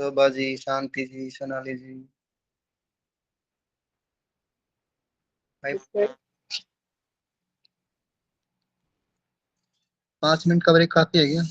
शोभा जी, शांति जी, सोनाली जी। भाई, 5 मिनट का ब्रेक काफी है क्या?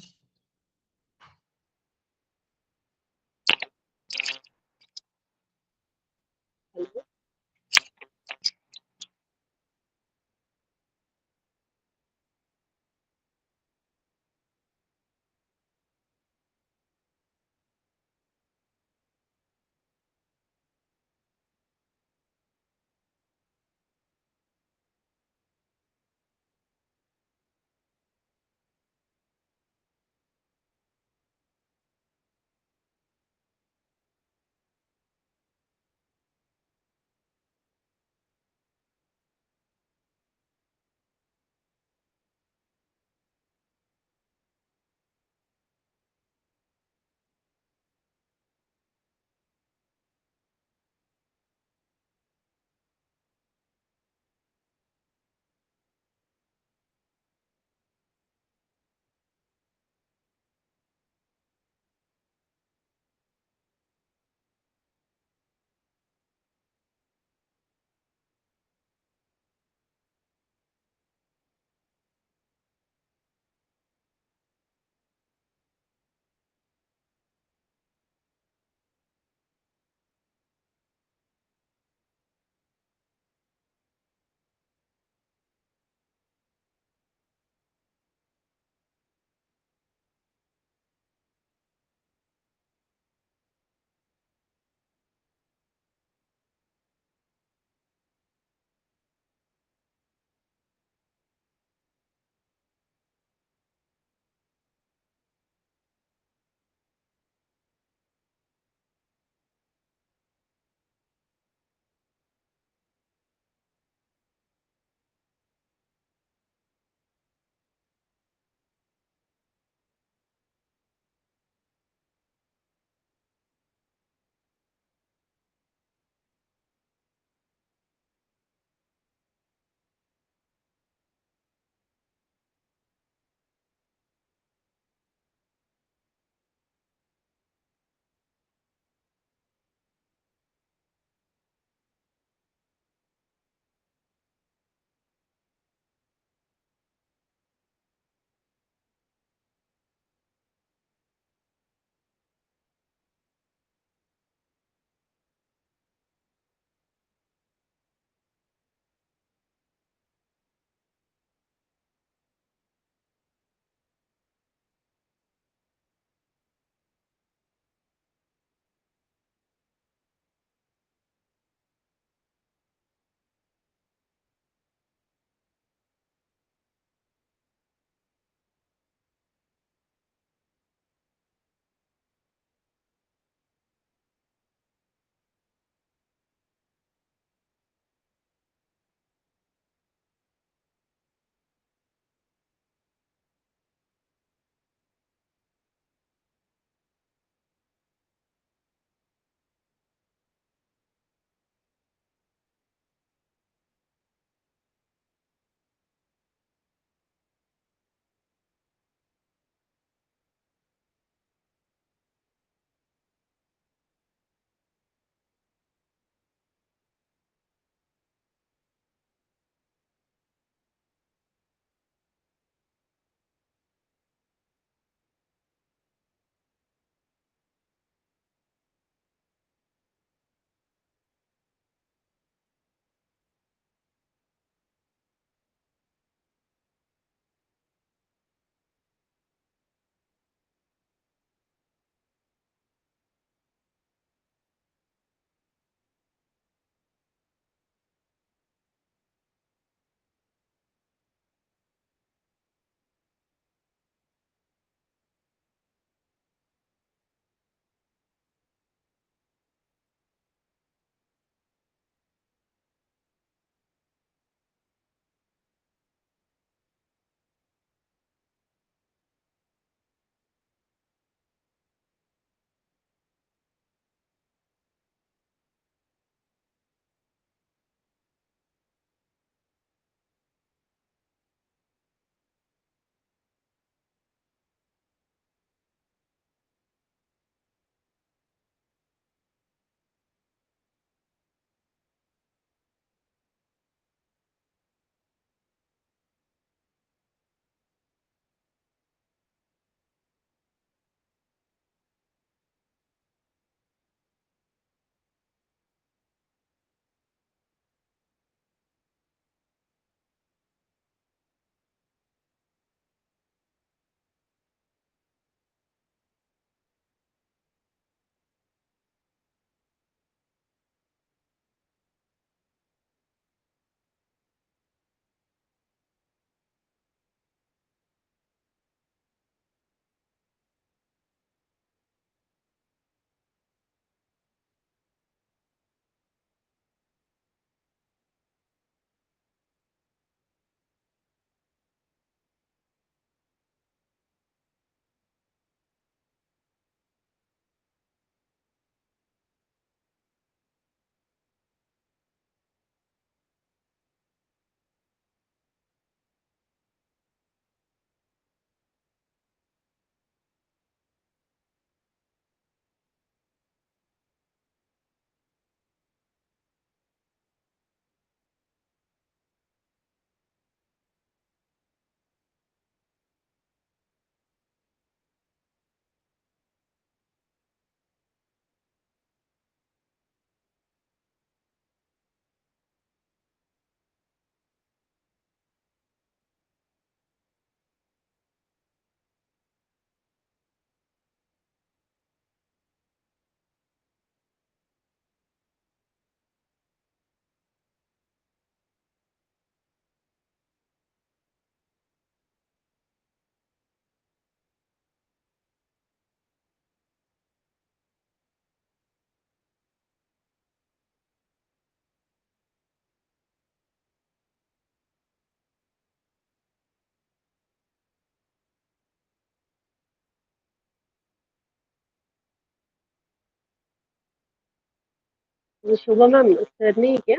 शुभ मैम सर नहीं है क्या?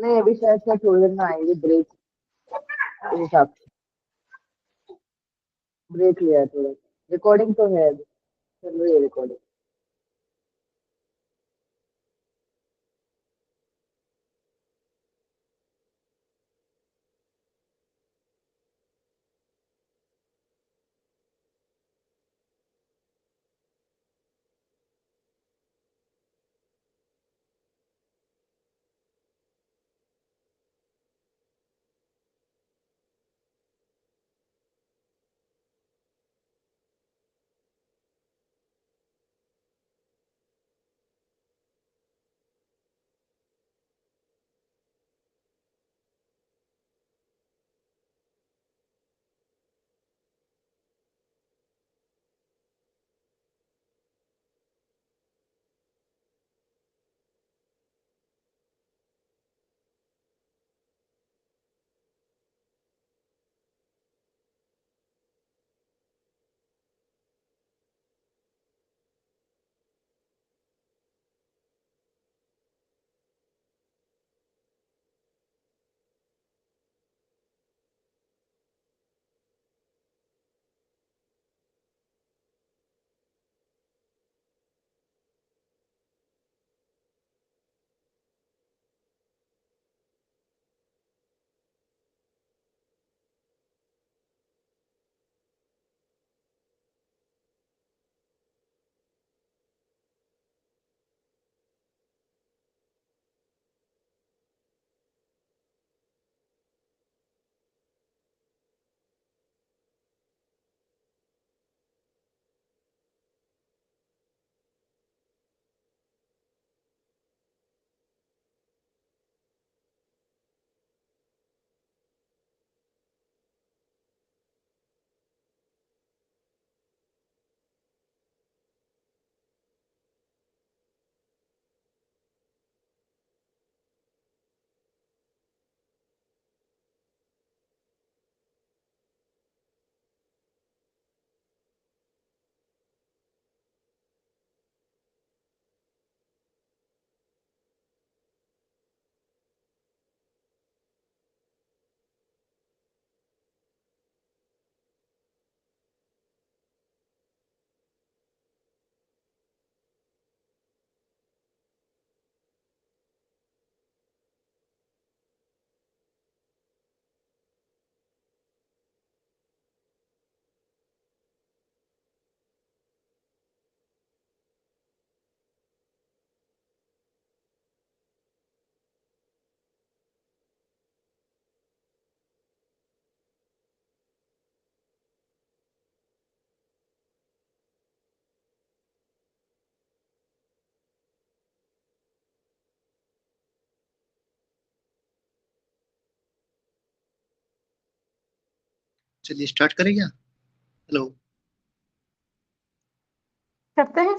नहीं अभी शायद से थोड़ी देर में आएंगे ब्रेक के हिसाब से। ब्रेक लिया है थोड़ा। रिकॉर्डिंग तो है अभी चल रही है रिकॉर्डिंग। चलिए स्टार्ट करें क्या? हेलो। करते हैं।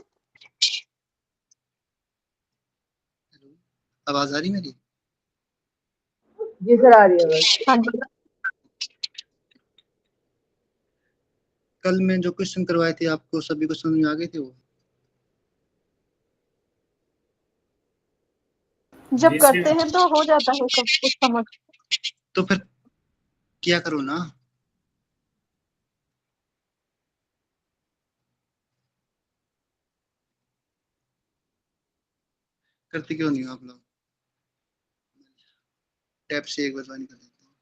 हेलो, आवाज आ रही मेरी? जी सर आ रही है बस। हाँ जी। कल मैं जो क्वेश्चन करवाए थे आपको सभी को समझ में आ गए थे वो? जब करते हैं तो हो जाता है सब कुछ समझ। तो फिर क्या करो ना? करते क्यों नहीं हो आप लोग? टैब से एक बार निकल देते हैं।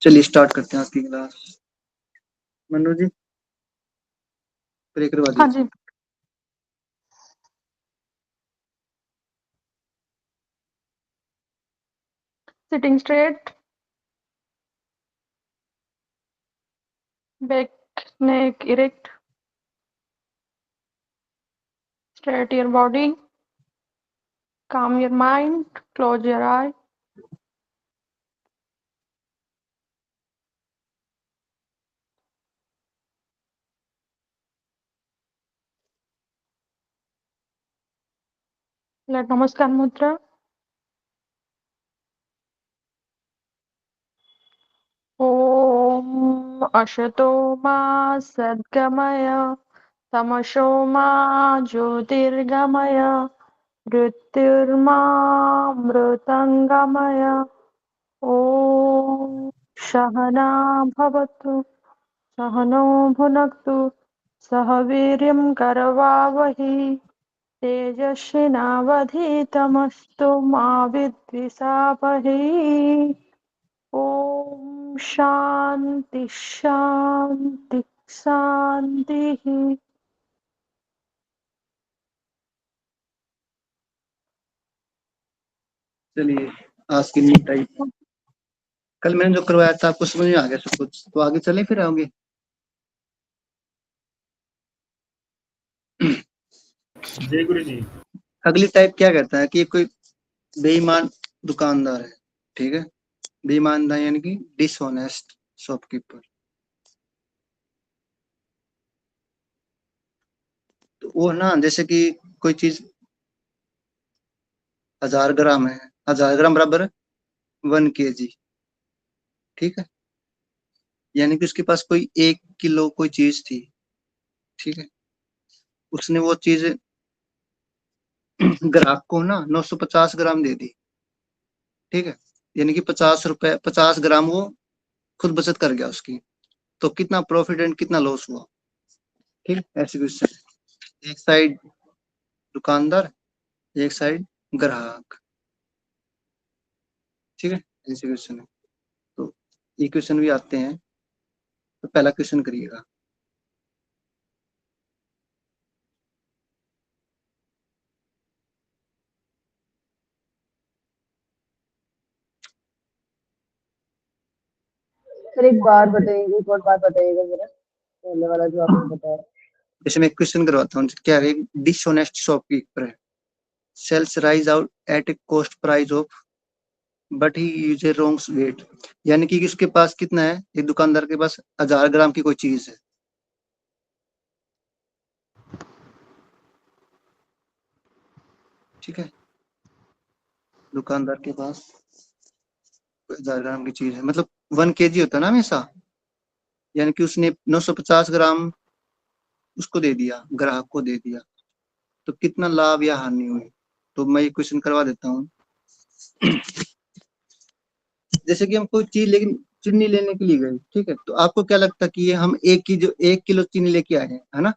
चलिए स्टार्ट करते हैं आज की क्लास। मनु जी प्रे करवा हाँ जी। दीजिए। Sitting straight, back neck erect, straight your body, calm your mind, close your eye. Let नमस्कार मुद्रा. ॐ अशतो मा सद्गमय तमसो मा ज्योतिर्गमय मृत्युर्मामृतङ्गमय. ॐ सहना भवतु सहनो भुनक्तु सह वीर्यं करवावहै तेजस्विनावधीतमस्तु मा विद्विषावहै. ॐ शान्ति शान्ति शान्तिः. चलिए आज की न्यू टाइप कल मैंने जो करवाया था आपको समझ में आ गया सब कुछ, तो आगे चले फिर आओगे. जय गुरु जी. अगली टाइप क्या कहता है कि कोई बेईमान दुकानदार है, ठीक है. बेईमानदार यानी कि डिसऑनेस्ट शॉपकीपर. तो वो ना जैसे कि कोई चीज 1000 ग्राम है, 1000 ग्राम बराबर 1 kg, ठीक है. यानी कि उसके पास कोई 1 किलो कोई चीज थी, ठीक है. उसने वो चीज ग्राहक को ना 950 ग्राम दे दी, ठीक है. यानी कि 50 ग्राम वो खुद बचत कर गया उसकी. तो कितना प्रॉफिट एंड कितना लॉस हुआ, ठीक है. ऐसे क्वेश्चन, एक साइड दुकानदार, एक साइड ग्राहक, ठीक है. ऐसे क्वेश्चन है. तो ये क्वेश्चन भी आते हैं. तो पहला क्वेश्चन करिएगा. सर एक बार बताइएगा, एक और बार बताइएगा जरा, पहले वाला जो आपने बताया. जैसे मैं क्वेश्चन करवाता हूँ, क्या है. डिसऑनेस्ट शॉपकीपर है, sells rice out at a cost price of but he use a wrong weight. यानी कि उसके पास कितना है, एक दुकानदार के पास 1000 ग्राम की कोई चीज है, ठीक है. दुकानदार के पास 1000 ग्राम की चीज है, मतलब 1 kg होता है ना हमेशा. यानी कि उसने 950 ग्राम उसको दे दिया, ग्राहक को दे दिया. तो कितना लाभ या हानि हुई. तो मैं ये क्वेश्चन करवा देता हूँ. जैसे कि हम कोई चीज लेकिन चीनी लेने के लिए गए, ठीक है. तो आपको क्या लगता है कि ये हम 1 किलो चीनी लेके आए हैं, है ना.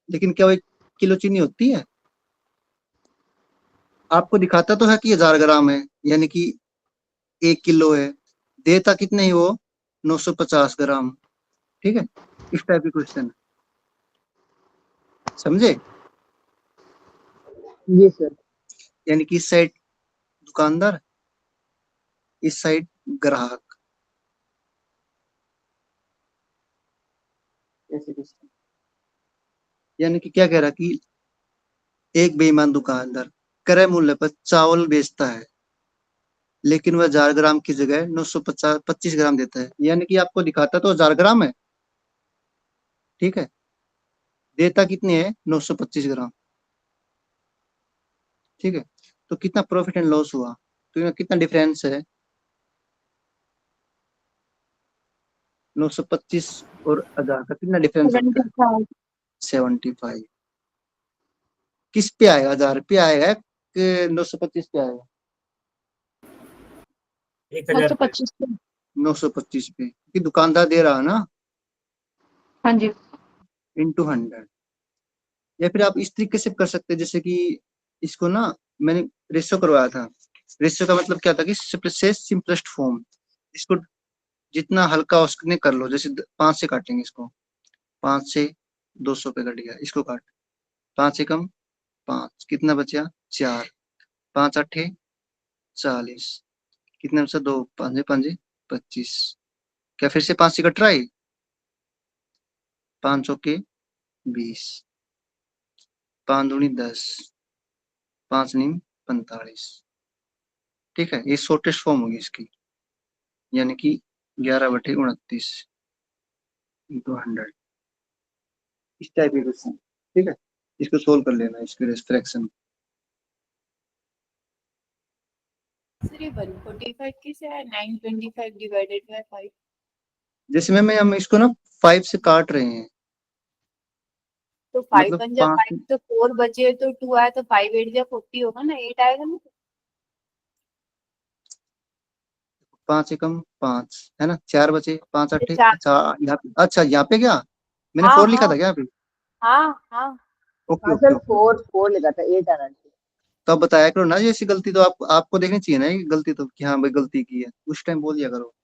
लेकिन क्या वो 1 किलो चीनी होती है. आपको दिखाता तो है कि 1000 ग्राम है, यानी कि 1 किलो है. देता कितने ही वो 950 ग्राम, ठीक है. इस टाइप की क्वेश्चन, समझे. जी सर. यानी कि इस साइड दुकानदार, इस साइड ग्राहक, ऐसे क्वेश्चन. यानी कि क्या कह रहा कि एक बेईमान दुकानदार क्रय मूल्य पर चावल बेचता है, लेकिन वह 1000 ग्राम की जगह 925 ग्राम देता है. यानी कि आपको दिखाता तो 1000 ग्राम है, ठीक है. देता कितने है 925 ग्राम, ठीक है. तो कितना प्रॉफिट एंड लॉस हुआ, तो यहाँ कितना डिफरेंस है. 925 और 1000 का कितना डिफरेंस होता है. 75. 75. किस पे आएगा, 1000 पे आएगा कि 925 पे आएगा. 1000 पे. 925. 925 पे, कि दुकानदार दे रहा है ना, हाँ जी. इंटू 100. या फिर आप इस तरीके से कर सकते हैं, जैसे कि इसको ना मैंने रेशियो करवाया था. रेशियो का मतलब क्या था कि सिंपलेस्ट फॉर्म. इसको जितना हल्का उसने कर लो. जैसे 5 से काटेंगे इसको, 5 से 200 पे कट गया, इसको काट. 5 से कम 5, कितना बचा 4. 5 8 40, कितना बचा 2, 5 5 25. क्या फिर से 5 से कट रहा है. 500 के 20, 5 दूनी 10, 5 नीम 45, ठीक है. ये शॉर्टेस्ट फॉर्म होगी इसकी, यानी कि 11/29 इंटू 100. इस टाइप के क्वेश्चन, ठीक है. इसको सोल्व कर लेना, इसके फ्रैक्शन. सर ये 145 कैसे आया 925 डिवाइडेड बाय 5? जैसे मैम हम इसको ना 5 से काट रहे हैं, तो 5 मतलब बन जा 5 5 तो 4 बचे तो 2 आया तो 5 8 जा 40 होगा ना, 8 आएगा ना। 5 एकम 5 है ना, 4 बचे, 5 ये अट्ठे, 4। अच्छा यहाँ पे, अच्छा यहाँ पे क्या मैंने हाँ 4 लिखा हाँ था क्या यहाँ पे? हाँ। ओके हाँ ओके सर, ओके। 4 लिखा था, 8 आना चाहिए। तो आप बताया करो ना, जैसी गलती तो आपको देखनी चाहिए ना, ये गलती तो कि हाँ भाई गलती की है, उस टाइम बोल दिया करो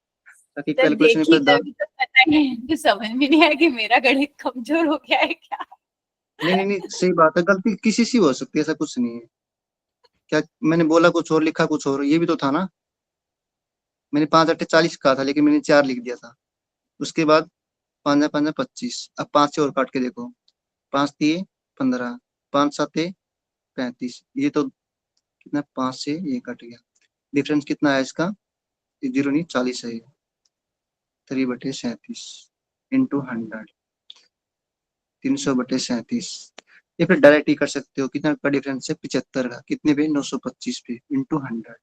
ताकि सर कैलकुलेशन देखिए पे तभी तो पता है कि समझ में नहीं आया कि मेरा गणित कमजोर हो गया है क्या। नहीं नहीं नहीं, सही बात है, गलती किसी से भी हो सकती है, ऐसा कुछ नहीं है। क्या मैंने बोला कुछ और लिखा कुछ और, ये भी तो था ना। मैंने 5 अट्ठे 40 कहा था लेकिन मैंने 4 लिख दिया था। उसके बाद 5 5 25, अब 5 से और काट के देखो, 5 दिए 15, 5 7 35, ये तो कितना, 5 से ये कट गया, डिफरेंस कितना है इसका, ये 0 नहीं 40 है, 3/37 इंटू 100, 300/37। ये फिर डायरेक्ट ही कर सकते हो, कितना का डिफरेंस है, 75 का, कितने पे, 925 पे इंटू 100।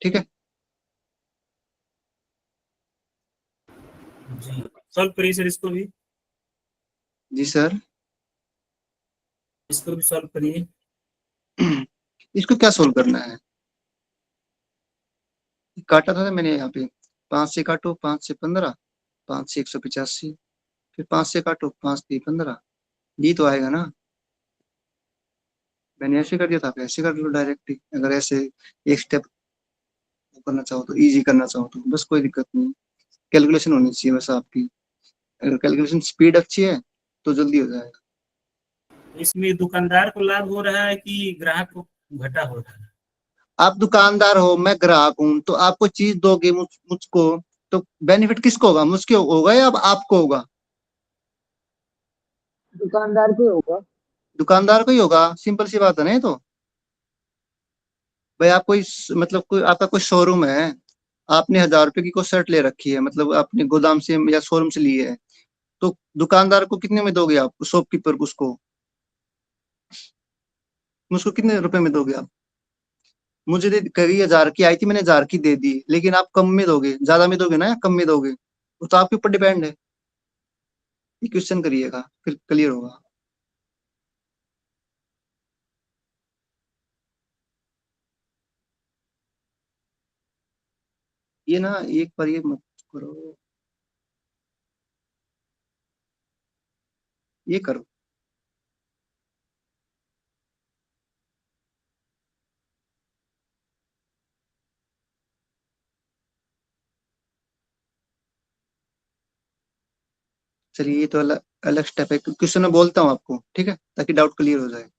ठीक है, जी सॉल्व करिए सर, जी सर। इसको भी सॉल्व करिए। इसको क्या सोल्व करना है, काटा था ना मैंने यहाँ पे, 5 से काटो, 5 से 15, 5 से 185, फिर 5 से काटो, 5 से 15, ये तो आएगा ना। मैंने ऐसे कर दिया था, आप ऐसे कर लो डायरेक्ट ही, अगर ऐसे एक स्टेप करना चाहो तो, इजी करना चाहो तो, बस कोई दिक्कत नहीं। कैलकुलेशन होनी चाहिए बस आपकी, अगर कैलकुलेशन स्पीड अच्छी है तो जल्दी हो जाएगा। इसमें दुकानदार को लाभ हो रहा है कि ग्राहक को घाटा हो रहा है? आप दुकानदार हो, मैं ग्राहक हूँ, तो आपको चीज दोगे मुझको, तो बेनिफिट किसको होगा, मुझको होगा या अब आपको होगा? दुकानदार को ही होगा। दुकानदार को ही होगा, सिंपल सी बात है ना ये तो। भाई आप कोई मतलब कोई आपका कोई शोरूम है, आपने 1000 रुपए की कोई शर्ट ले रखी है, मतलब आपने गोदाम से या शोरूम से ली है, तो दुकानदार को कितने में दोगे आप, शॉपकीपर को, उसको मुझको कितने रुपए में दोगे आप? मुझे दे कभी 1000 की आई थी, मैंने 1000 की दे दी, लेकिन आप कम में दोगे, ज्यादा में दोगे ना या कम में दोगे, वो तो आपके ऊपर डिपेंड है। ये क्वेश्चन करिएगा फिर क्लियर होगा। ये ना एक बार ये मत करो, ये करो। चलिए ये तो अलग अलग स्टेप है, क्वेश्चन मैं बोलता हूँ आपको, ठीक है, ताकि डाउट क्लियर हो जाए।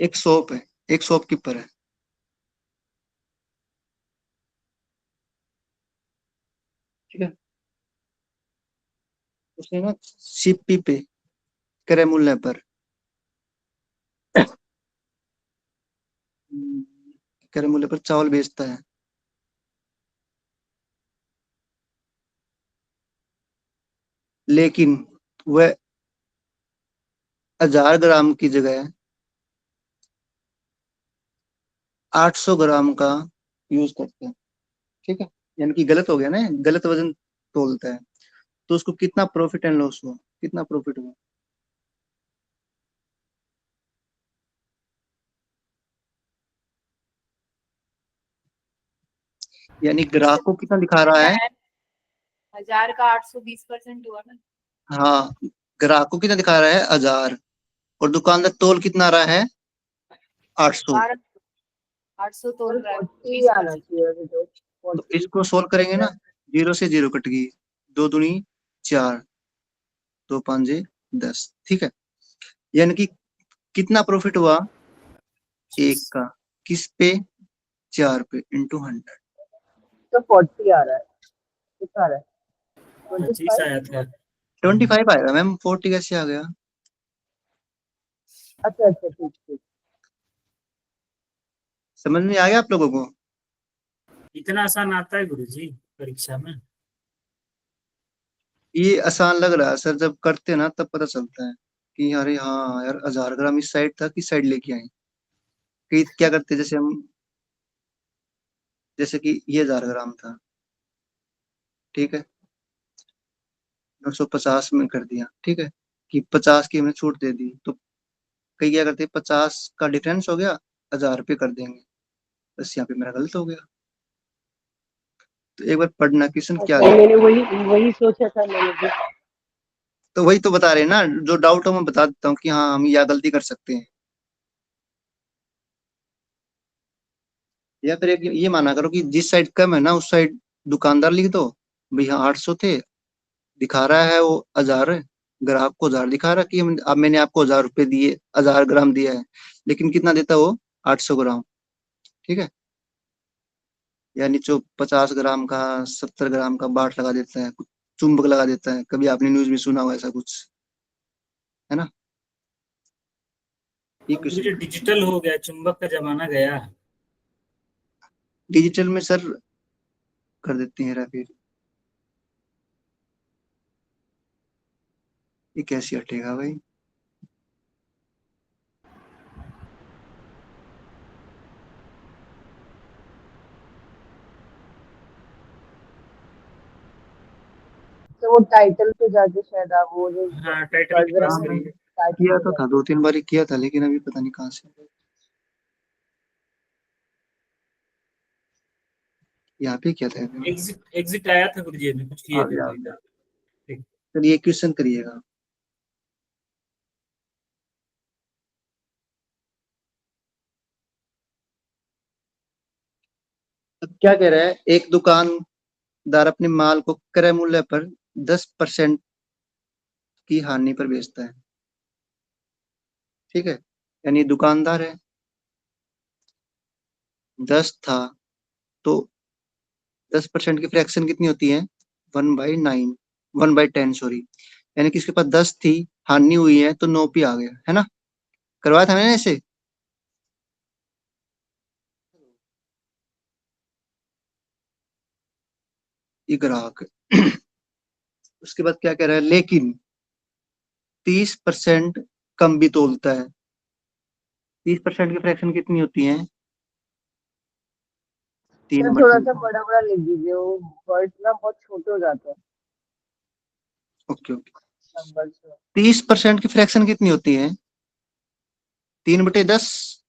एक शॉप है, एक शॉपकीपर है, ठीक है, उसने ना सीपी पे, क्रय मूल्य पर, क्रय मूल्य पर चावल बेचता है, लेकिन वह 1000 ग्राम की जगह 800 ग्राम का यूज करते हैं, ठीक है, यानी कि गलत हो गया ना, गलत वजन तोलता है, तो उसको कितना प्रॉफिट एंड लॉस हुआ, कितना प्रॉफिट हुआ? यानी ग्राहक को कितना दिखा रहा है, 1000 का 820% हुआ ना। हाँ, ग्राहक को कितना दिखा रहा है 1000, और दुकानदार तोल कितना रहा है 800। 800 तोल सर रहा है 40 आना 20%। चाहिए वैसे तो। तो 40 इसको सोल्व करेंगे ना, 0 से 0 कट गई, 2 दूनी 4, 2 5 10, ठीक है, यानी कि कितना प्रॉफिट हुआ एक का, किस पे, 4 पे इंटू 100। तो 40 आ रहा है। कितना आ रहा है? 25 25। आया था। 25 आएगा मैम, 40 कैसे आ गया? अच्छा अच्छा, ठीक ठीक। समझ में आ गया आप लोगों को? इतना आसान आता है गुरुजी परीक्षा में? ये आसान लग रहा है सर, जब करते हैं ना तब पता चलता है कि अरे हाँ यार, 1000 ग्राम इस साइड था, किस साइड लेके आए। कि क्या करते जैसे हम, जैसे कि ये 1000 ग्राम था, ठीक है, 950 में कर दिया, ठीक है, कि 50 की हमने छूट दे दी, तो कई क्या करते 50 का डिफरेंस हो गया, 1000 रुपये कर देंगे, बस यहाँ पे मेरा गलत हो गया। तो एक बार पढ़ना क्वेश्चन क्या अच्छा, है। मैंने वही वही सोचा था मैंने भी। तो वही तो बता रहे हैं ना, जो डाउट हो मैं बता देता हूँ कि हाँ हम यह गलती कर सकते हैं। या फिर एक ये माना करो कि जिस साइड कम है ना उस साइड दुकानदार लिख दो, भाई हाँ 800 थे, दिखा रहा है वो 1000 है, ग्राहक को 1000 दिखा रहा है कि अब मैंने आपको 1000 रुपये दिए, 1000 ग्राम दिया है, लेकिन कितना देता है वो 800 ग्राम, ठीक है, यानी जो 50 ग्राम का 70 ग्राम का बाट लगा देता है, कुछ चुंबक लगा देता है, कभी आपने न्यूज में सुना होगा ऐसा कुछ, है ना। ये अब क्वेश्चन ये डिजिटल हो गया, चुंबक का जमाना गया। डिजिटल में सर कर देते हैं फिर, ये कैसे हटेगा भाई। तो वो टाइटल पे जाके शायद आप वो जो हाँ, टाइटल पढ़ के रहे पास हाँ हैं मैंने करिए। टाइटल किया पे तो था, जाके। 2-3 बार किया था, लेकिन अभी पता नहीं कहाँ से, यहाँ पे क्या था अभी। एग्जिट एग्जिट आया था गुरुजी में, कुछ किए आ थे गया आ वही गया। था। ठीक। चलिए क्वेश्चन करिएगा। अब क्या कह रहा है, एक दुकानदार अपने माल को क्रय मूल्य पर 10% की हानि पर बेचता है, ठीक है, यानी दुकानदार है, 10 था, तो 10% की फ्रैक्शन कितनी होती है, 1/9, 1/10 सॉरी, यानी कि इसके पास 10 थी, हानि हुई है तो 9 पे आ गया, है ना, करवाया था मैंने ऐसे। ये ग्राहक है। उसके बाद क्या कह रहा है, लेकिन 30% कम भी तोलता है, 30% की फ्रैक्शन कितनी होती है, सर 3 थोड़ा बटे सा बड़ा बड़ा लिख दीजिए, वो वर्ड्स ना बहुत छोटे हो जाते हैं ओके ओके, नंबर्स में। 30% की फ्रैक्शन कितनी होती है, 3/10,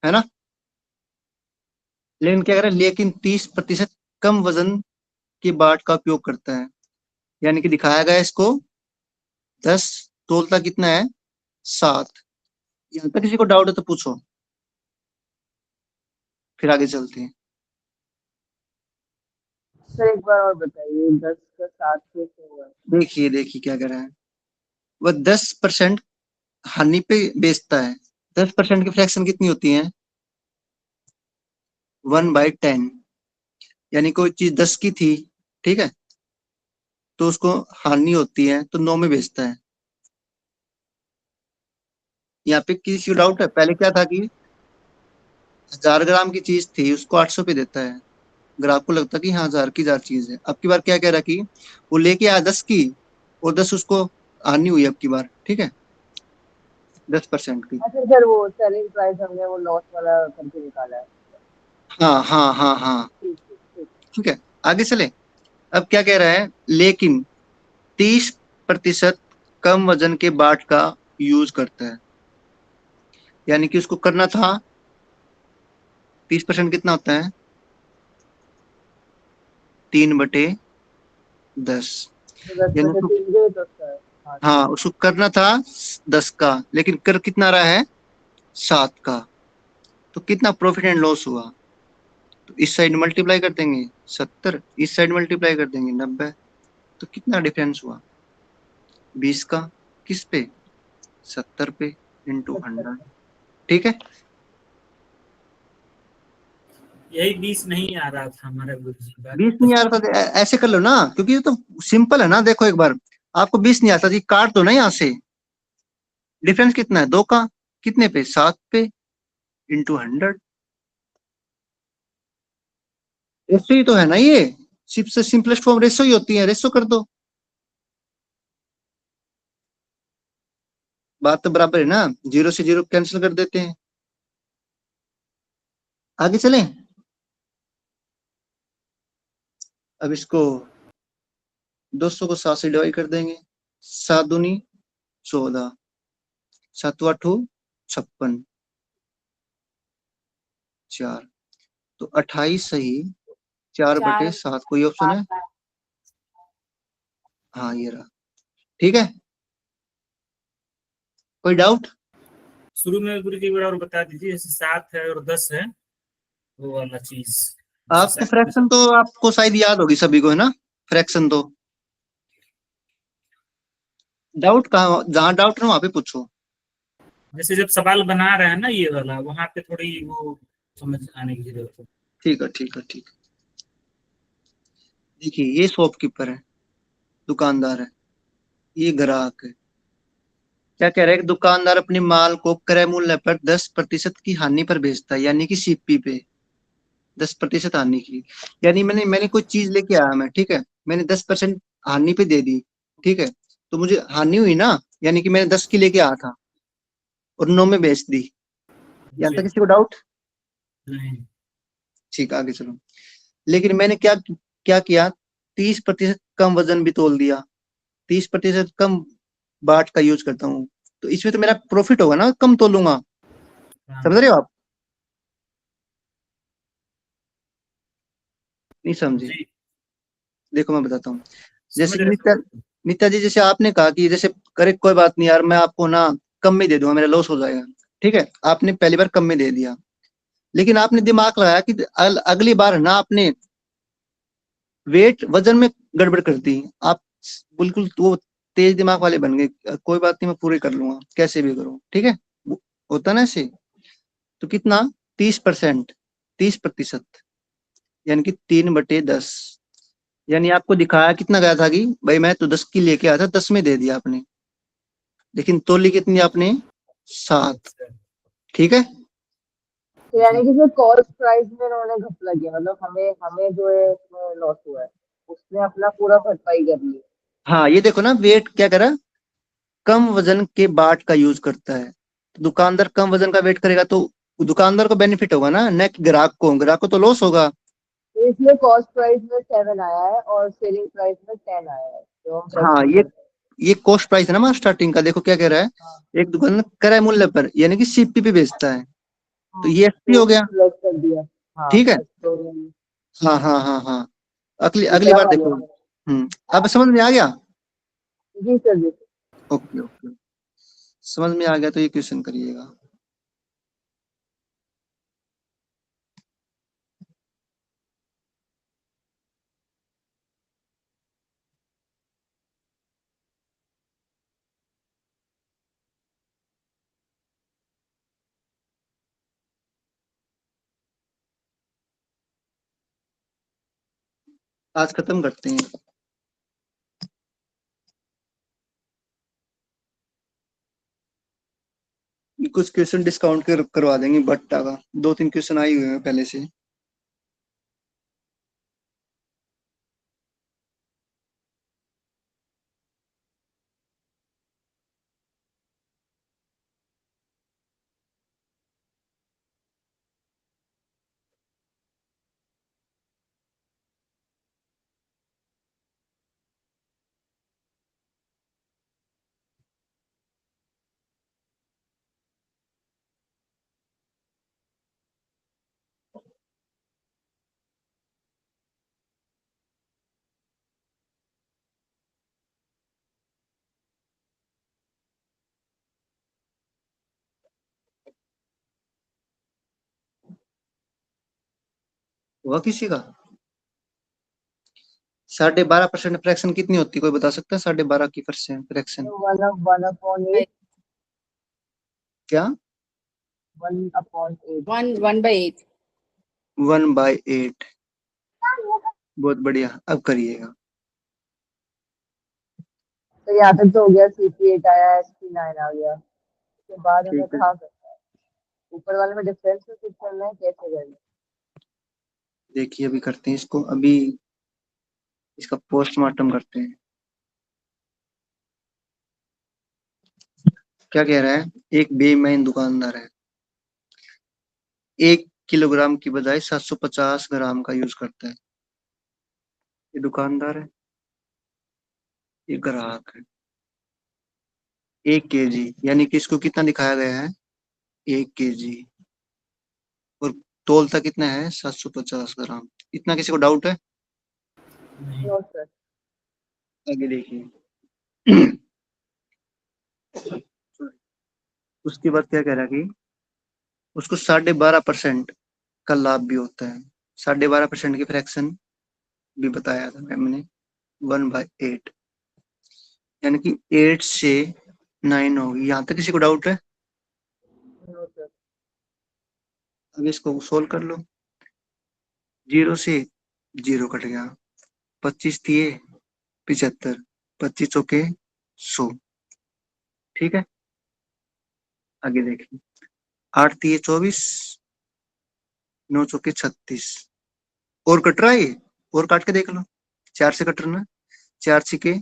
है ना, लेकिन क्या कह रहा है, लेकिन 30% कम वजन के बाट का उपयोग करता है, यानी कि दिखाया गया इसको 10, तोलता कितना है 7। यहाँ तक किसी को डाउट है तो पूछो, फिर आगे चलते हैं। सर एक बार और बताइए, 10 का 7 कैसे हुआ? देखिए देखिए क्या कह रहा है, वह 10% हानि पे बेचता है, 10% की फ्रैक्शन कितनी होती है, 1/10, यानी कोई चीज 10 की थी, ठीक है, तो उसको हानि होती है तो 9 में बेचता है। यहाँ पे किसी को डाउट है, पहले क्या था कि 1000 ग्राम की चीज थी उसको 800 पे देता है, ग्राहक को लगता कि हाँ 1000 की 1000 चीज है। अब की बार क्या कह रहा कि वो लेके आया 10 की, और 10 उसको हानि हुई अब की बार, ठीक है, 10% की। अच्छा सर, वो सेलिंग प्राइस हमने वो लॉस वाला करके निकाला है। हाँ हाँ हाँ हाँ, ठीक ठीक ठीक। ठीक है, आगे चले। अब क्या कह रहा है, लेकिन 30% कम वजन के बाट का यूज करता है, यानी कि उसको करना था, 30% कितना होता है, 3/10, तो 10 में यानी से उसको, 3 गए तो सर। हाँ हाँ ठीक। उसको करना था 10 का, लेकिन कर कितना रहा है 7 का, तो कितना प्रॉफिट एंड लॉस हुआ, तो इस साइड मल्टीप्लाई कर देंगे 70, इस साइड मल्टीप्लाई कर देंगे 90, तो कितना डिफरेंस हुआ 20 का, किस पे, 70 पे, इंटू 100, ठीक है। यही 20 नहीं आ रहा था हमारा गुरुजी, 20 बाकी तो नहीं आ रहा था तो ऐसे कर लो ना, क्योंकि ये तो सिंपल है ना, देखो एक बार, आपको 20 नहीं आता तो ये काट दो ना यहाँ से, डिफरेंस कितना है 2 का, कितने पे 7 पे, इंटू 100, रेशो ही तो है ना ये, सबसे सिंपलेस्ट फॉर्म रेशो ही होती है, रेशो कर दो, बात तो बराबर है ना, 0 से 0 कैंसिल कर देते हैं। आगे चलें। अब इसको 200 को 7 से डिवाइड कर देंगे। 7 दूनी 14, 7 8 56, 4, तो 28 सही 4/7 कोई ऑप्शन है? हाँ ये रहा। ठीक है, कोई डाउट? शुरू में गुरु की बार और बता दीजिए, जैसे 7 है और 10 है, वो वाला चीज। आपको फ्रैक्शन तो आपको शायद याद होगी सभी को, है ना? फ्रैक्शन तो डाउट कहाँ, जहाँ डाउट ना वहाँ पे पूछो। जैसे जब सवाल बना रहे हैं ना ये वाला, वहां पे थोड़ी वो समझ आने की जरूरत है। ठीक है ठीक है ठीक है। देखिए ये शॉपकीपर है, दुकानदार है, ये ग्राहक है। क्या कह रहा है कि दुकानदार अपने माल को क्रय मूल्य पर 10% की हानि पर बेचता है, यानी कि सीपी पे 10% हानि की। यानी मैंने कोई चीज लेके आया मैं, ठीक है, मैंने 10% हानि पे दे दी, ठीक है, तो मुझे हानि हुई ना, यानी कि मैंने 10 की लेके आया था और 9 में बेच दी। यहाँ तक जी, किसी को डाउट? नहीं। ठीक, आगे चलो। लेकिन मैंने क्या क्या किया, 30% कम वजन भी तोल दिया, 30% कम बाट का यूज करता हूँ, तो इसमें तो मेरा प्रॉफिट होगा ना, कम तोलूंगा। हाँ, समझ रहे हो आप? नहीं समझे? जी देखो मैं बताता हूँ। जैसे समझ कि रहे नित्या, हैं। नित्या जी, जैसे आपने कहा कि जैसे करे कोई बात नहीं यार, मैं आपको ना कम में दे दूंगा, मेरा लॉस हो जाएगा, ठीक है, आपने पहली बार कम में दे दिया, लेकिन आपने दिमाग लगाया कि अगली बार ना आपने वेट वजन में गड़बड़ कर दी, आप बिल्कुल वो तेज दिमाग वाले बन गए, कोई बात नहीं मैं पूरी कर लूंगा कैसे भी करूँ, ठीक है, होता ना ऐसे। तो कितना, 30%, 30%, यानी कि 3/10, यानी आपको दिखाया कितना गया था कि भाई मैं तो 10 की लेके आया था, 10 में दे दिया आपने, लेकिन तोली कितनी आपने, 7। अच्छा, ठीक है। तो यानी कि जो कॉस्ट प्राइस में उन्होंने घपला किया, मतलब हमें हमें जो है उसमें लॉस हुआ है, उसने अपना पूरा भरपाई कर ली। हाँ ये देखो ना, वेट क्या करा, कम वजन के बाट का यूज करता है, तो दुकानदार कम वजन का वेट करेगा तो दुकानदार को बेनिफिट होगा ना, न कि ग्राहक को तो लॉस होगा। तो इसलिए कॉस्ट प्राइस में 7 आया है और सेलिंग प्राइस में 10 आया है, जो हम हाँ फ्रैक्शन ये करते हैं। ये कॉस्ट प्राइस है ना हमारा स्टार्टिंग का, देखो क्या कह रहा है, हाँ एक दुकान क्रय मूल्य पर यानी कि सीपी पे बेचता है, तो हाँ, ये एसपी तो हो गया। सिलेक्ट कर दिया। हाँ ठीक है। तो हाँ हाँ हाँ हाँ, अगली अगली दूसरा बार वाले। देखो। अब समझ में आ गया? जी सर जी। ओके ओके, समझ में आ गया तो ये क्वेश्चन करिएगा। आज खत्म करते हैं। कुछ क्वेश्चन डिस्काउंट करवा देंगे बट्टा का, 2-3 क्वेश्चन आए हुए हैं पहले से। हुआ किसी का? 12.5% फ्रैक्शन कितनी होती है, कोई बता सकता है? 12.5 की percent fraction one upon eight. क्या? 1/8। 1/8। 1/8। बहुत बढ़िया, अब करिएगा। तो यहाँ तक तो हो गया, CP8 आया, SP9 आ गया, उसके बाद हमें ठीक है, कहाँ करना है? ऊपर वाले में डिफरेंस में फिट करना है, कैसे करना है? देखिए अभी करते हैं इसको, अभी इसका पोस्टमार्टम करते हैं। क्या कह रहा है, एक बेईमान दुकानदार है, 1 किलोग्राम की बजाय 750 ग्राम का यूज करता है। ये दुकानदार है, ये ग्राहक है। 1 केजी यानी कि इसको कितना दिखाया गया है, 1 केजी, और तोलता कितना है, 750 ग्राम। इतना किसी को डाउट है? नहीं। No sir. आगे देखिए। उसके बाद क्या कह रहा है कि उसको 12.5% का लाभ भी होता है। 12.5% की फ्रैक्शन भी बताया था मैम ने, 1/8, यानी कि 8 से 9 होगी। यहाँ तक किसी को डाउट है? No sir. अब इसको सोल्व कर लो। 0 से 0 कट गया, 25 दिए 75, 25 चौके 100। ठीक है, आगे देखिए। 8 दिए 24, 9 चौके 36। और कट रहा है ये, और काट के देख लो। 4 से कट रहा ना, 4 छिके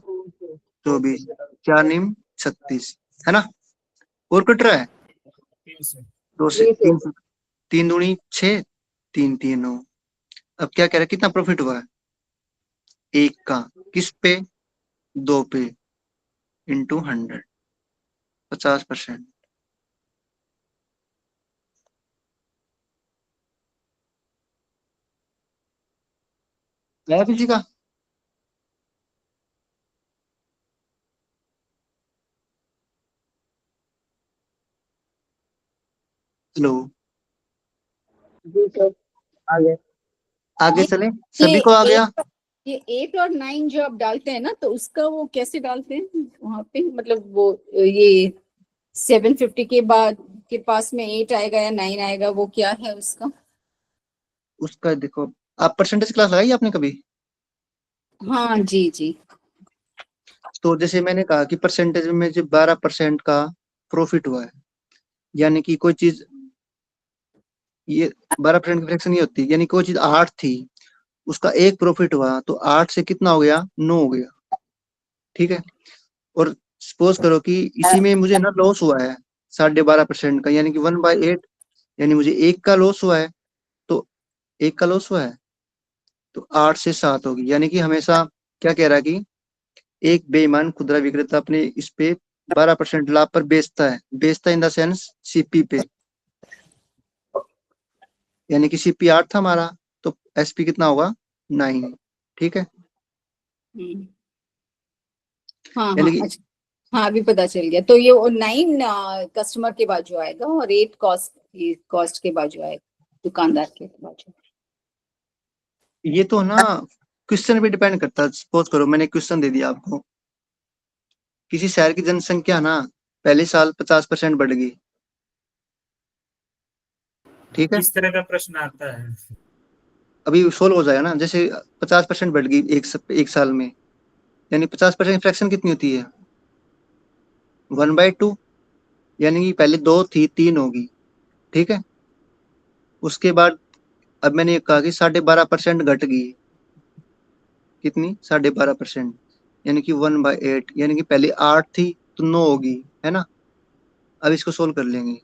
24, 4 नीम 36, है ना? और कट रहा है 3 से 2 से 3 से 3 से, 3 दूनी 6, 3 3 9। अब क्या कह रहा है, कितना प्रॉफिट हुआ है? 1 का, किस पे, 2 पे, इंटू 100, 50%। आया किसी का? हेलो, जी सर। आगे आगे ये चले, सभी को आ गया? ये 8 और 9 जो आप डालते हैं ना, तो उसका वो कैसे डालते हैं वहां पे, मतलब वो ये 750 के बाद के पास में 8 आएगा या 9 आएगा, वो क्या है उसका? उसका देखो, आप परसेंटेज क्लास लगाई आपने कभी? हाँ जी जी। तो जैसे मैंने कहा कि परसेंटेज में जो 12% का प्रॉफिट हुआ है, यानी कि कोई चीज, ये 12% की फ्रैक्शन ये होती है, यानी कोई चीज 8 थी, उसका 1 प्रॉफिट हुआ, तो 8 से कितना हो गया, 9 हो गया। ठीक है, और सपोज करो कि इसी में मुझे ना लॉस हुआ है 12.5% का, यानी कि 1/8, यानी मुझे 1 का लॉस हुआ है, तो 1 का लॉस हुआ है तो 8 से 7 होगी। यानी कि हमेशा क्या कह रहा है कि एक बेईमान खुदरा विक्रेता अपने इस पे 12% लाभ पर बेचता है इन द सेंस सीपी पे, यानी कि सीपी 8 था हमारा, तो एसपी कितना होगा, 9। ठीक है, हम्म। हाँ यानी हाँ कि अच्छा। हाँ अभी पता चल गया। तो ये 9 कस्टमर के बाजू आएगा और 8 कॉस्ट के बाजू आएगा, दुकानदार के बाजू। ये तो ना क्वेश्चन पे डिपेंड करता है। सपोज करो मैंने क्वेश्चन दे दिया आपको, किसी शहर की जनसंख्या ना पहले साल 50% बढ़ गई। ठीक है, किस तरह का प्रश्न आता है? अभी सोल्व हो जाएगा ना। जैसे 50% बढ़ गई एक साल में, यानी 50% फ्रैक्शन कितनी होती है, 1/2, यानी कि पहले 2 थी 3 होगी। ठीक है, उसके बाद अब मैंने ये कहा कि 12.5% घट गई, कितनी, 12.5%, यानी कि 1/8, यानी कि पहले 8 थी तो 9 होगी, है ना? अब इसको सोल्व कर लेंगे।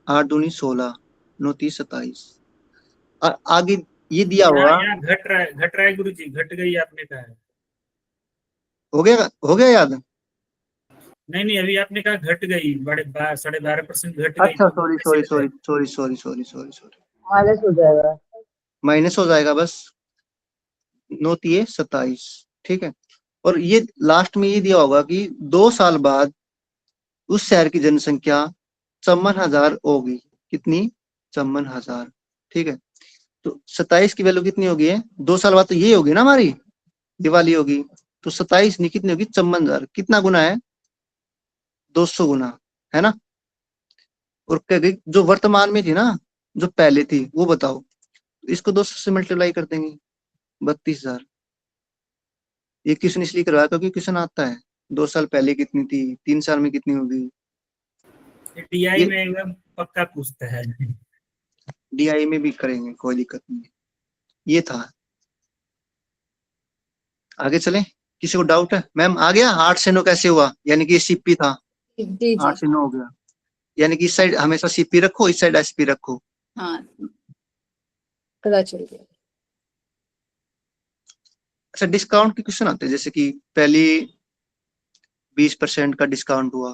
8 दूनी 16, 9 30 27। आगे ये दिया यहाँ हुआ, यहाँ घट रहा है गुरु जी, घट गई आपने कहा है। हो गया याद? नहीं नहीं, अभी आपने कहा घट गई, 12.5% घट गई, अच्छा, तो वो सॉरी कैसे सॉरी घटा सॉरी है? Sorry sorry sorry sorry sorry, minus हो जाएगा। माइनस हो जाएगा बस, 9 तिये 27। ठीक है, और ये लास्ट में ये दिया होगा कि 2 साल बाद उस शहर की जनसंख्या 54,000 होगी। कितनी, 54,000। ठीक है, तो 27 की वैल्यू कितनी होगी है, 2 साल बाद तो ये होगी ना हमारी, ये वाली होगी। तो 27 नहीं, कितनी होगी, 54,000। कितना गुना है, 200 गुना, है ना? और क्या गई जो वर्तमान में थी ना, जो पहले थी वो बताओ, इसको 200 से मल्टीप्लाई कर देंगे, 32,000। ये क्वेश्चन इसलिए करवाया क्योंकि क्वेश्चन आता है 2 साल पहले कितनी थी, 3 साल में कितनी होगी। टीआई ये में एकदम पक्का पूछता है। डीआई में भी करेंगे, कोई दिक्कत नहीं है। ये था, आगे चलें। किसी को डाउट है? मैम आ गया 8 से 9 कैसे हुआ, यानी कि सीपी था। जी 8 जी से 9 हो गया, यानी कि इस साइड हमेशा सीपी रखो, इस साइड एसपी रखो। हाँ, पता चल गया। अच्छा, डिस्काउंट के क्वेश्चन आते हैं, जैसे कि पहले 20% का डिस्काउंट हुआ,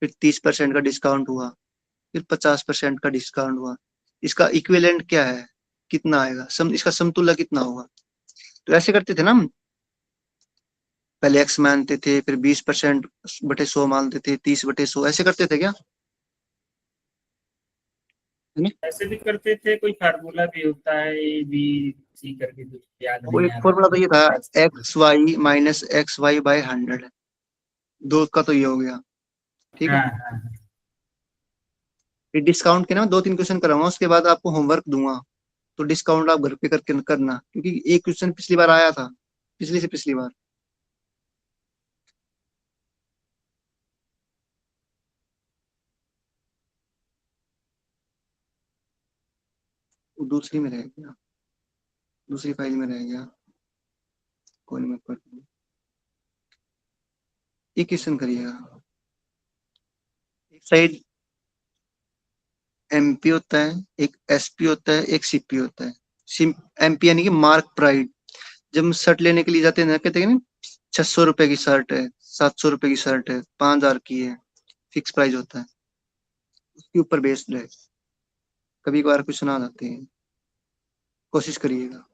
फिर 30% का डिस्काउंट हुआ, फिर 50% का डिस्काउंट हुआ, इसका इक्विवेलेंट क्या है, कितना आएगा, इसका समतुल्य कितना होगा। तो ऐसे करते थे ना हम, पहले एक्स मानते थे, फिर 20% बटे 100 मानते थे, 30 बटे 100, ऐसे करते थे क्या? ऐसे भी करते थे, कोई फार्मूला भी होता है ए बी सी करके, कुछ याद वो नहीं एक आ फॉर्मूला तो ये था, रहा। X y minus x y by 100, दो का तो ये हो गया, ठीक है। हाँ हाँ हाँ। फिर डिस्काउंट के ना 2-3 क्वेश्चन कराऊंगा, उसके बाद आपको होमवर्क दूंगा, तो डिस्काउंट आप घर पे करके करना, क्योंकि एक क्वेश्चन पिछली बार आया था, पिछली से पिछली बार। वो दूसरी में रह गया, दूसरी फाइल में रह गया, कोई नहीं, मैं कर दूंगा। एक क्वेश्चन करिएगा, एक साइड एमपी होता है, एक एसपी होता है, एक सीपी होता है। एमपी यानी कि मार्क प्राइड। जब हम शर्ट लेने के लिए जाते हैं ना, कहते हैं ना 600 रुपए की शर्ट है, 700 रुपए की शर्ट है, 5000 की है, फिक्स प्राइस होता है, उसके ऊपर बेस्ड है। कभी कभार क्वेश्चन आ जाते हैं, कोशिश करिएगा।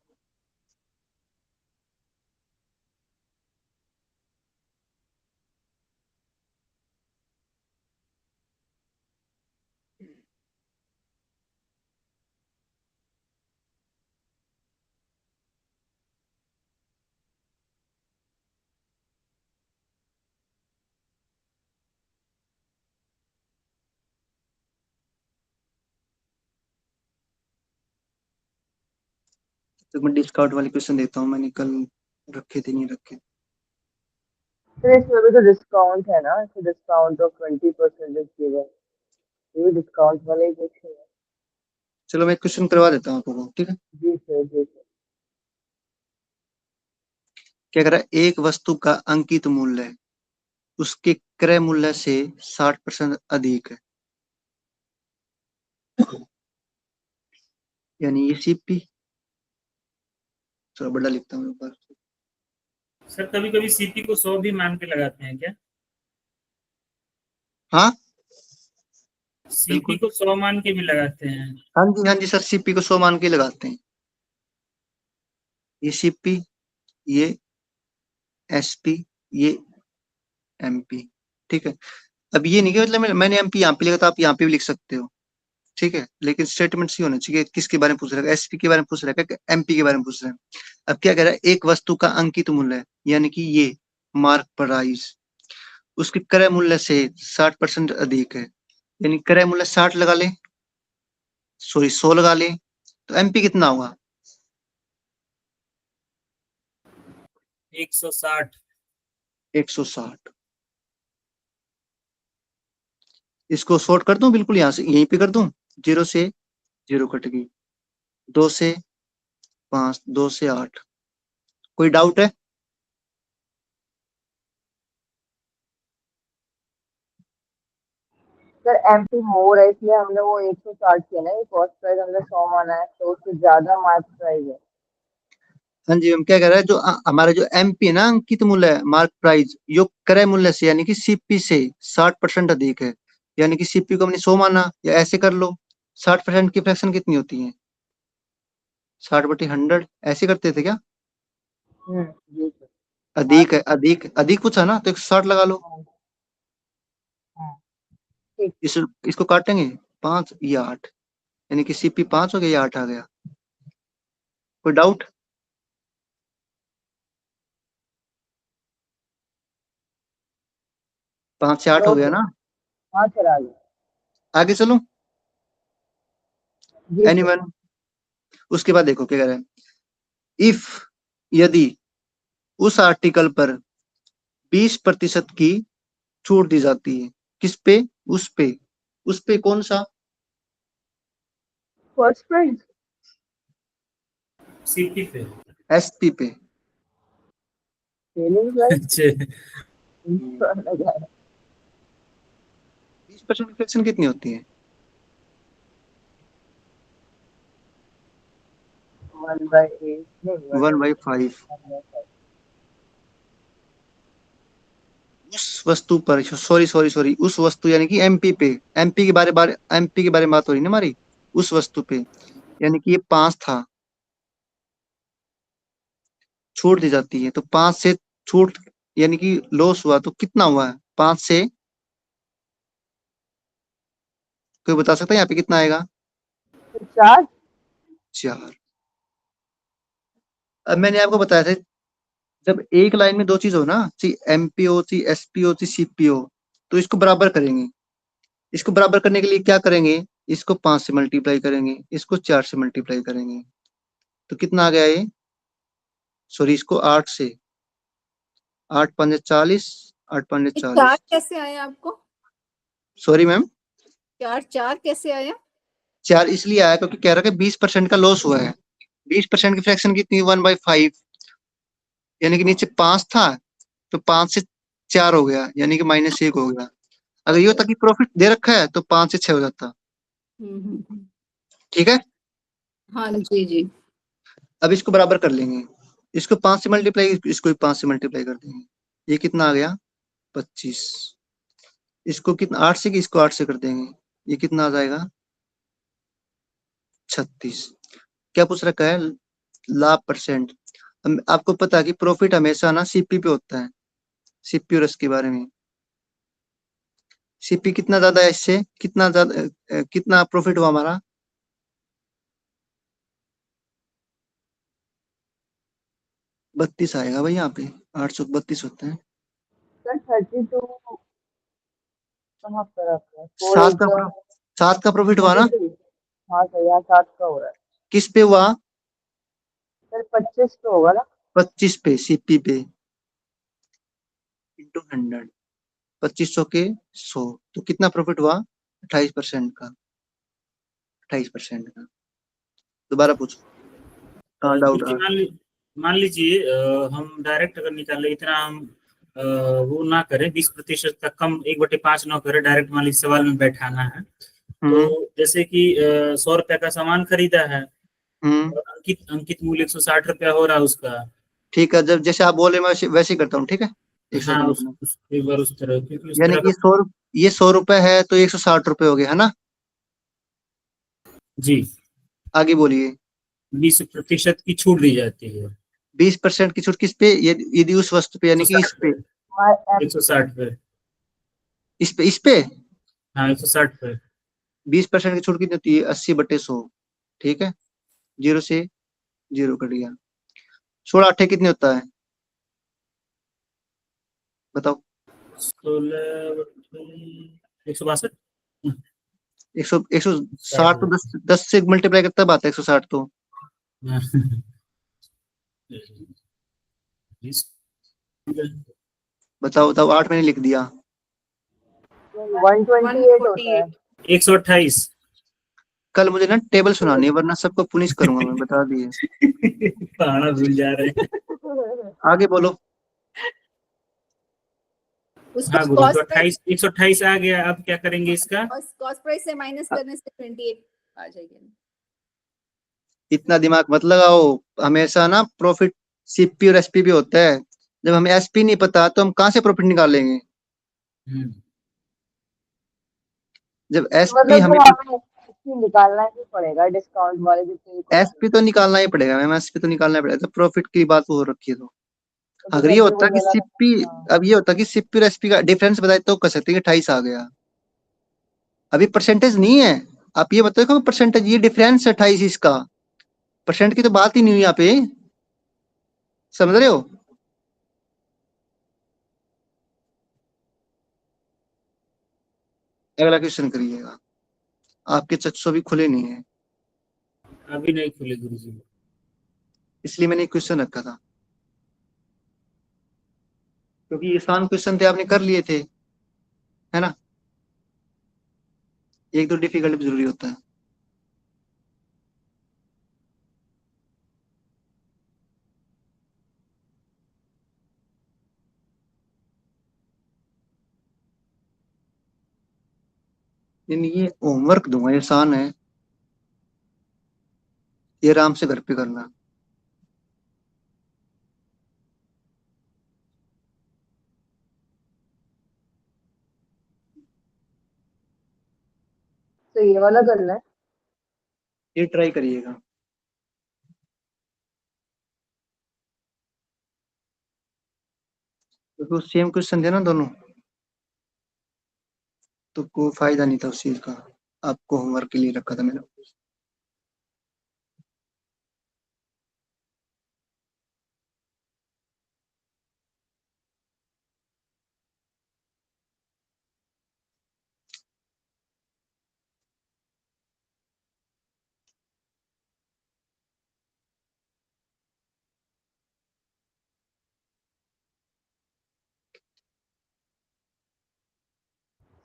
तो मैं डिस्काउंट वाले क्वेश्चन देता हूँ, मैंने कल रखे थे, नहीं रखे। फिर इसमें भी तो डिस्काउंट है ना, तो डिस्काउंट ऑफ 20% इज गिवन, ये डिस्काउंट वाले ही क्वेश्चन है। चलो मैं क्वेश्चन करवा देता हूँ आपको, ठीक है। जी सर, जी सर। क्या कह रहा है, एक वस्तु का अंकित मूल्य उसके क्रय मूल्य से 60% अधिक है, यानी ये सीपी, थोड़ा बड़ा लिखता हूँ ऊपर। सर कभी कभी सीपी को 100 भी मान के लगाते हैं क्या? हाँ सीपी बिल्कुल, को 100 मान के भी लगाते हैं? हाँ जी सर, सीपी को 100 मान के लगाते हैं। ये सीपी, ये एसपी, ये एमपी, ठीक है। अब ये नहीं कि मतलब मैंने एमपी यहाँ पे लिखा था, आप यहाँ पे भी लिख सकते हो, ठीक है, लेकिन स्टेटमेंट सी होना चाहिए, किसके बारे में पूछ रहा है, एसपी के बारे में पूछ रहा है, एमपी के बारे में पूछ रहा है। अब क्या कह रहा है, एक वस्तु का अंकित मूल्य है, यानी कि ये मार्क प्राइस उसके क्रय मूल्य से 60% अधिक है, यानी क्रय मूल्य 60 लगा ले, सॉरी 100 लगा ले, तो एमपी कितना होगा? 160। 160। इसको शॉर्ट कर दूं, बिल्कुल यहाँ से यहीं पे कर दूं, 0 से 0 कट गई, 2 से 5, 2 से 8। कोई डाउट है? सर एमपी मोर है, इसलिए हमने वो 160 किया ना, ये कॉस्ट प्राइस हमने 100 माना है, तो उससे ज्यादा मार्क प्राइस है। हाँ जी, हम क्या कह रहे हैं, जो हमारा जो एमपी है ना, अंकित मूल्य है, मार्क प्राइस, यो क्रय मूल्य से यानी कि सीपी से 60% अधिक है, यानी कि सीपी को हमने 100 माना, या ऐसे कर लो, 60% की फ्रैक्शन कितनी होती है, 60/100, ऐसे करते थे क्या? जी सर। अधिक है, अधिक अधिक पूछा ना, तो 160 लगा लो। हाँ, हाँ, ठीक। इसको काटेंगे, 5 या 8, यानी कि सीपी 5 हो गया या 8 आ गया। कोई डाउट? पांच से आठ हो नो गया सर। ना। हाँ सर, आ गया। आगे चलो, जी सर। एनीवन। उसके बाद देखो क्या कह रहा है, इफ, यदि उस आर्टिकल पर 20% की छूट दी जाती है, किस पे? उस पे, उस पे कौन सा? First price. सीपी पे। एसपी पे। Selling price. अच्छा। लगा है। 20% की फ्रैक्शन कितनी होती है? 1/8 नहीं 1/5। 1/5 उस वस्तु पर, सॉरी, उस वस्तु यानी कि एमपी पे, एमपी के बारे में बात हो रही है ना हमारी, उस वस्तु पे, यानी कि ये 5 था, छूट दी जाती है, तो 5 से छूट यानी कि लॉस हुआ तो कितना हुआ है? 5 से कोई बता सकता है यहाँ पे कितना आएगा? 4 4। अब मैंने आपको बताया था, जब एक लाइन में दो चीज हो ना, सी एमपीओ सी एसपीओ सी सीपीओ, तो इसको बराबर करेंगे। इसको बराबर करने के लिए क्या करेंगे? इसको 5 से मल्टीप्लाई करेंगे, इसको 4 से मल्टीप्लाई करेंगे, तो कितना आ गया ये? सॉरी, इसको 8 से, 8 5 40, 8 5 ये 4 40। कैसे आया आपको? सॉरी मैम, 4 कैसे आया? 4 इसलिए आया क्योंकि कह रहा है कि 20% का लॉस हुआ है। 20% की फ्रैक्शन कितनी? 1/5, यानी कि नीचे 5 था, तो 5 से 4 हो गया, यानी कि -1 हो गया। अगर ये होता कि प्रॉफिट दे रखा है तो 5 से 6 हो जाता। हम्म। ठीक है, हाँ जी जी। अब इसको बराबर कर लेंगे, इसको 5 से मल्टीप्लाई, इसको भी 5 से मल्टीप्लाई कर देंगे, ये कितना आ गया? 25। इसको कितना 8 से, कि इसको 8 से कर देंगे, ये कितना आ जाएगा? 36। क्या पूछ रखा है? लाभ परसेंट। आपको पता है कि प्रॉफिट हमेशा ना सीपी पे होता है, सीपी और एस के बारे में। सीपी कितना ज्यादा है, इससे कितना ज्यादा, कितना प्रॉफिट हुआ हमारा? 32 आएगा भाई, यहाँ पे 832 होते हैं। सर 32 कहाँ पर आता है? 4 सात 8 का सात का प्रॉफिट हुआ ना? 33। हाँ सर यहाँ 7 का हो रहा है किस पे हुआ? सर 25 तो होगा ना 25 पे, सीपी पे, इंटू 100, 2500 के 100, तो कितना प्रॉफिट हुआ? 28% का, 28% का। दोबारा पूछो, कहाँ डाउट देखिए रहा? मान लीजिए हम डायरेक्ट अगर निकाले इतना हम वो ना करें, 20% तक कम 1/5 ना करें, डायरेक्ट मान लीजिए सवाल में बैठाना है। तो हम्म जैसे कि 100 रुपए का सामान खरीदा है हम्म और अंकित अंकित मूल्य 160 रुपया हो रहा है उसका। ठीक है, जब जैसे आप बोले मैं वैसे ही करता हूँ, ठीक है, एक हाँ सेकंड रुकना। एक बार उस तरह, क्योंकि उस यानी तरह कि का। ये 100 रुपए है तो 160 रुपए हो गए, है ना? जी। आगे बोलिए। 20% की छूट दी जाती है। 20% की छूट किस पे? यदि उस वस्तु पे, यानी कि 160 इस पे, पे, 160 पे। इस पे हाँ 160 पे। 20% की छूट कितनी होती है? 80/100। ठीक है, 0 से 0 कट गया। 16 8 कितने होता है, बताओ? 16, 162। 160 तो 10 से मल्टीप्लाई करता बात है, 160 तो। बताओ बताओ, 8 मैंने लिख दिया। 128 होता है 128। कल मुझे ना टेबल सुनानी है, वरना सबको पुनिश करूंगा मैं, बता दिए। पढ़ाना भूल जा रहे हैं। आगे बोलो। उसको हाँ गुरु, तो कॉस्ट प्राइस 128 आ गया, अब क्या करेंगे इसका? कॉस्ट प्राइस से माइनस करने से 28 आ जाएगी। इतना दिमाग मत लगाओ, हमेशा ना प्रॉफिट सीपी और एसपी भी होता है। जब हमें एसपी नहीं पता तो हम कहाँ से प्रॉफिट निकालेंगे? हम्म। जब एसपी मतलब हमें, तो हमें इसकी निकालना ही पड़ेगा डिस्काउंट वाले जितने भी एसपी क्वेश्चन तो निकालना ही पड़ेगा मैम, एसपी तो निकालना ही पड़ेगा, तो प्रॉफिट की बात हो रखी है तो। तो अगर ये जैसे होता कोई कि बोला सीपी, हाँ अब ये होता कि सीपी और एसपी का डिफरेंस बताए तो कह सकते हैं कि 28 आ गया। अभी परसेंटेज नहीं है, आप ये बताओ कि परसेंटेज, ये डिफरेंस 28 इसका, परसेंट की तो बात ही नहीं हुई यहाँ पे, समझ रहे हो? अगला क्वेश्चन करिएगा, आपके चक्षु भी खुले नहीं है, अभी नहीं खुले गुरु जी। इसलिए मैंने क्वेश्चन रखा था, क्योंकि आसान क्वेश्चन थे, आपने कर लिए थे, है ना? एक तो डिफिकल्ट भी जरूरी होता है। यानी ये होमवर्क दूंगा, ये आसान है, ये आराम से घर पे करना। तो ये वाला करना है। ये ट्राई करिएगा। तो सेम क्वेश्चन थे ना दोनों, तो कोई फायदा नहीं था उस चीज का, आपको होमवर्क के लिए रखा था मैंने।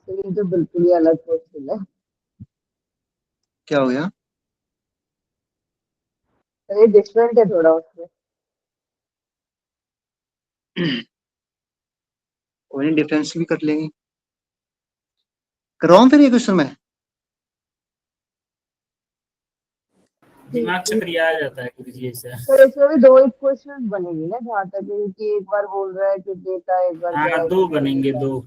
तो ये तो बिल्कुल ही अलग क्वेश्चन है। क्या हो गया? तो ये डिफरेंट है थोड़ा उसमें। कोई नहीं, डिफरेंस भी कर लेंगे। करवाऊं फिर ये क्वेश्चन में? दिमाग चक्रिया आ जाता है गुरुजी ऐसा। तो इसमें भी दो इक्वेशन बनेगी ना, जहाँ तक है कि एक बार बोल रहा है कि डेटा, एक बार कह रहा हाँ, है दो कि बनेंगे, डेटा। दो।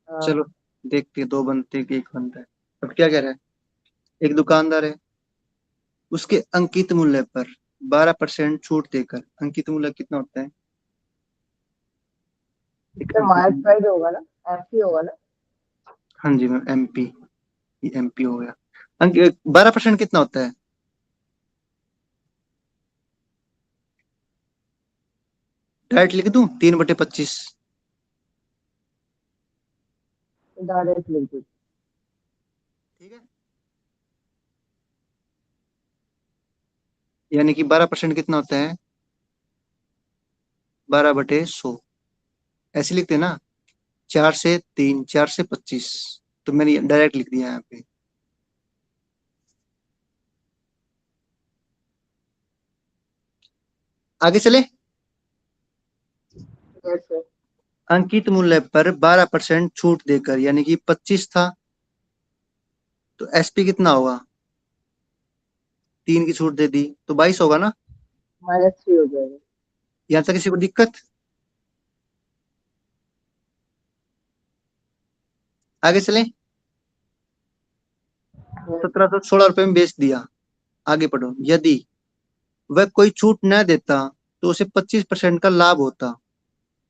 हाँ। चलो देखते हैं, दो बनते हैं कि एक बनता है। अब क्या कह रहा है, एक दुकानदार है, उसके अंकित मूल्य पर 12% छूट देकर, अंकित मूल्य कितना होता है? एक तो अंकित मार्क मूल्य, प्राइस होगा ना, एमपी होगा ना। हाँ जी मैम, एमपी, ये एमपी हो गया। अंक 12% कितना होता है? डायरेक्ट लिख दूं, 3/25। डायरेक्ट लिख दो। ठीक है, यानी कि 12% कितना होता है? 12/100, ऐसे लिखते हैं ना, 4 से 3, 4 से 25। तो मैंने डायरेक्ट लिख दिया यहाँ पे। आगे चले। जैसे अंकित मूल्य पर 12% छूट देकर, यानी कि 25 था, तो एसपी कितना होगा? 3 की छूट दे दी तो 22 होगा ना। -3 हो जाएगा। यहाँ तक किसी को दिक्कत? आगे चले। 1716 रुपए में बेच दिया। आगे पढ़ो, यदि वह कोई छूट न देता तो उसे 25% का लाभ होता,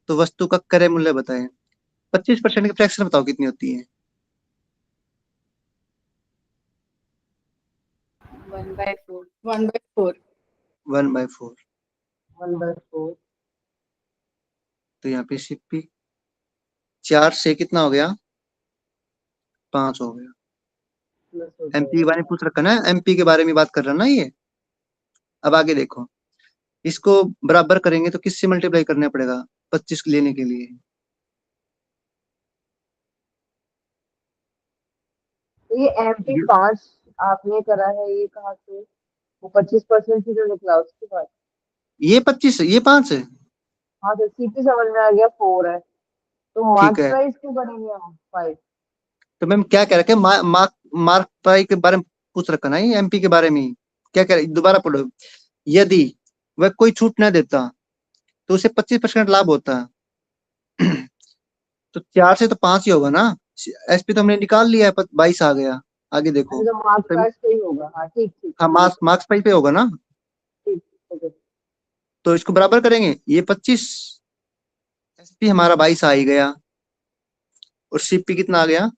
तो वस्तु का क्रय मूल्य बताएं। 25% की फ्रैक्शन बताओ कितनी होती है? 1/4, 1/4। 1/4। 1/4 तो यहाँ पे सीपी 4 से कितना हो गया? 5 हो गया। प्लस हो एमपी के बारे में जाएगा। पूछ रखा ना, एमपी के बारे में बात कर रहा ना ये। अब आगे देखो, इसको बराबर करेंगे तो किससे मल्टीप्लाई करना पड़ेगा 25 लेने के लिए? तो ये एमपी 5 आपने करा है, ये कहाँ से? वो 25% ही तो निकला उसके बाद। ये 25, ये 5 है। हाँ, तो सीपी समझ में आ गया, 4 है। तो ठीक मार्क है, प्राइस क्यों बनेंगे हम 5? तो मैम क्या कह रखे, मार्क मार्क प्राइस के बारे में पूछ रखा ना, ये एमपी के बारे में ही। क्या कह रहे, दोबारा पढ़ो। यदि वह कोई छूट न देता तो उसे 25% लाभ होता। तो 4 से तो 5 ही होगा ना। एसपी तो हमने निकाल लिया है, 22 आ गया। आगे देखो, अरे तो मार्क तो प्राइस सही होगा। हाँ, ठीक ठीक हाँ, ठीक मार्क्स प्राइस पे होगा ना। ठीक। ओके। तो इसको बराबर करेंगे, ये 25, एसपी हमारा 22 आ ही गया, और सीपी कितना आ गया?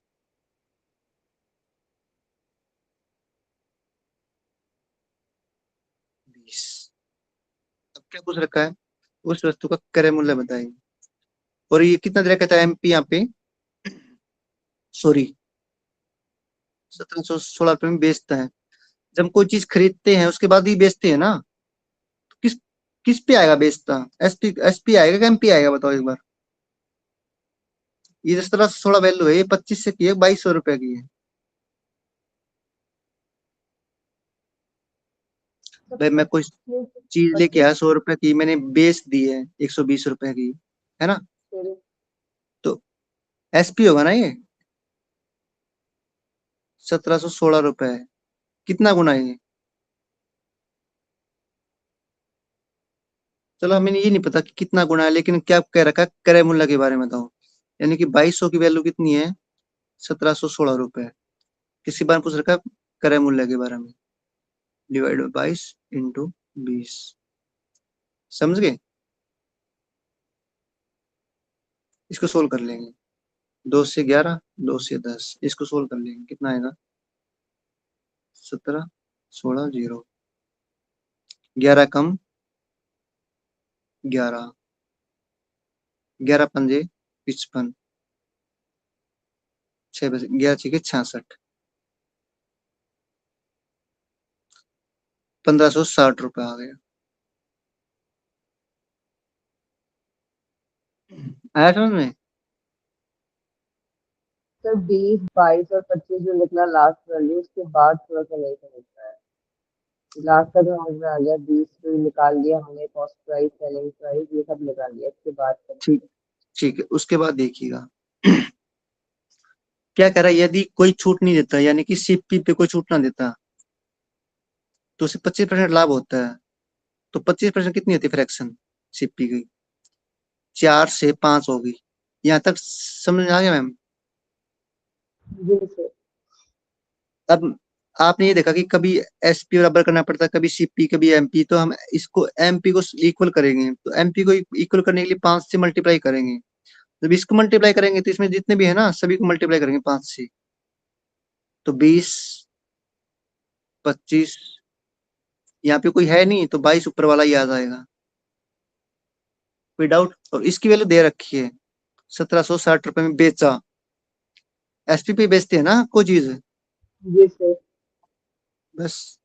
20। अब क्या पूछ रखा है, उस वस्तु का क्रय मूल्य बताएं। और ये कितना दे रखा था एमपी यहाँ पे, सॉरी, 1716 रुपए में बेचता है। जब हम कोई चीज खरीदते हैं उसके बाद ही बेचते हैं ना, तो किस किस पे आएगा बेचता? एसपी आएगा कि एमपी आएगा, बताओ एक बार। ये 1716 वैल्यू है, ये 25 से की है, 2200 रुपए की है। भाई मैं कोई चीज लेके आया 100 रुपए की, मैंने बेच दी है 120 रुपए की, है ना, तो एसपी होगा ना ये। 1716 रुपए है। कितना गुना है ये? चलो हमें ये नहीं पता कि कितना गुना है, लेकिन क्या कह रखा है क्रय मूल्य के बारे में बताओ। यानी कि 2200 की वैल्यू कितनी है? 1716 रुपए। किसी बार पूछ रखा है क्रय मूल्य के बारे में। Divide by 22 into 20। समझ गए? इसको सोल्व कर लेंगे। 2 से 11, 2 से 10, इसको सोल्व कर लेंगे। कितना आएगा? 17 16 0। 11 कम 11, 11 पंजे 55, 6 बजे 11 6 66, 1560 रुपए आ गया। आया समझ में? सर 20, 22 और 25 जो निकला लास्ट वैल्यू, उसके बाद थोड़ा सा नहीं समझना है। लास्ट का जो समझ में आ गया, 20 भी निकाल लिया हमने, कॉस्ट प्राइस, सेलिंग प्राइस, ये सब निकाल लिया। इसके बाद ठीक ठीक है, उसके बाद देखिएगा। क्या कह रहा है, यदि कोई छूट नहीं देता, यानी कि सीपी पे कोई छूट ना देता, तो उसे 25% लाभ होता है। तो 25% कितनी होती है फ्रैक्शन सीपी की? 4 से 5 होगी। यहाँ तक समझ में आ गया मैम? जी सर। अब आपने ये देखा कि कभी एसपी बराबर करना पड़ता है, कभी सीपी, कभी एमपी। तो हम इसको एमपी को इक्वल करेंगे, तो एमपी को इक्वल करने के लिए 5 से मल्टीप्लाई करेंगे। जब इसको मल्टीप्लाई करेंगे तो इसमें जितने भी है ना, सभी को मल्टीप्लाई करेंगे 5 से। तो 20, 25, यहाँ पे कोई है नहीं, तो 22 ऊपर वाला ही आ जाएगा। कोई डाउट? और इसकी वैल्यू दे रखी है, 1760 रुपए में बेचा। एसपी पे बेचते हैं ना कोई चीज, जी सर। बस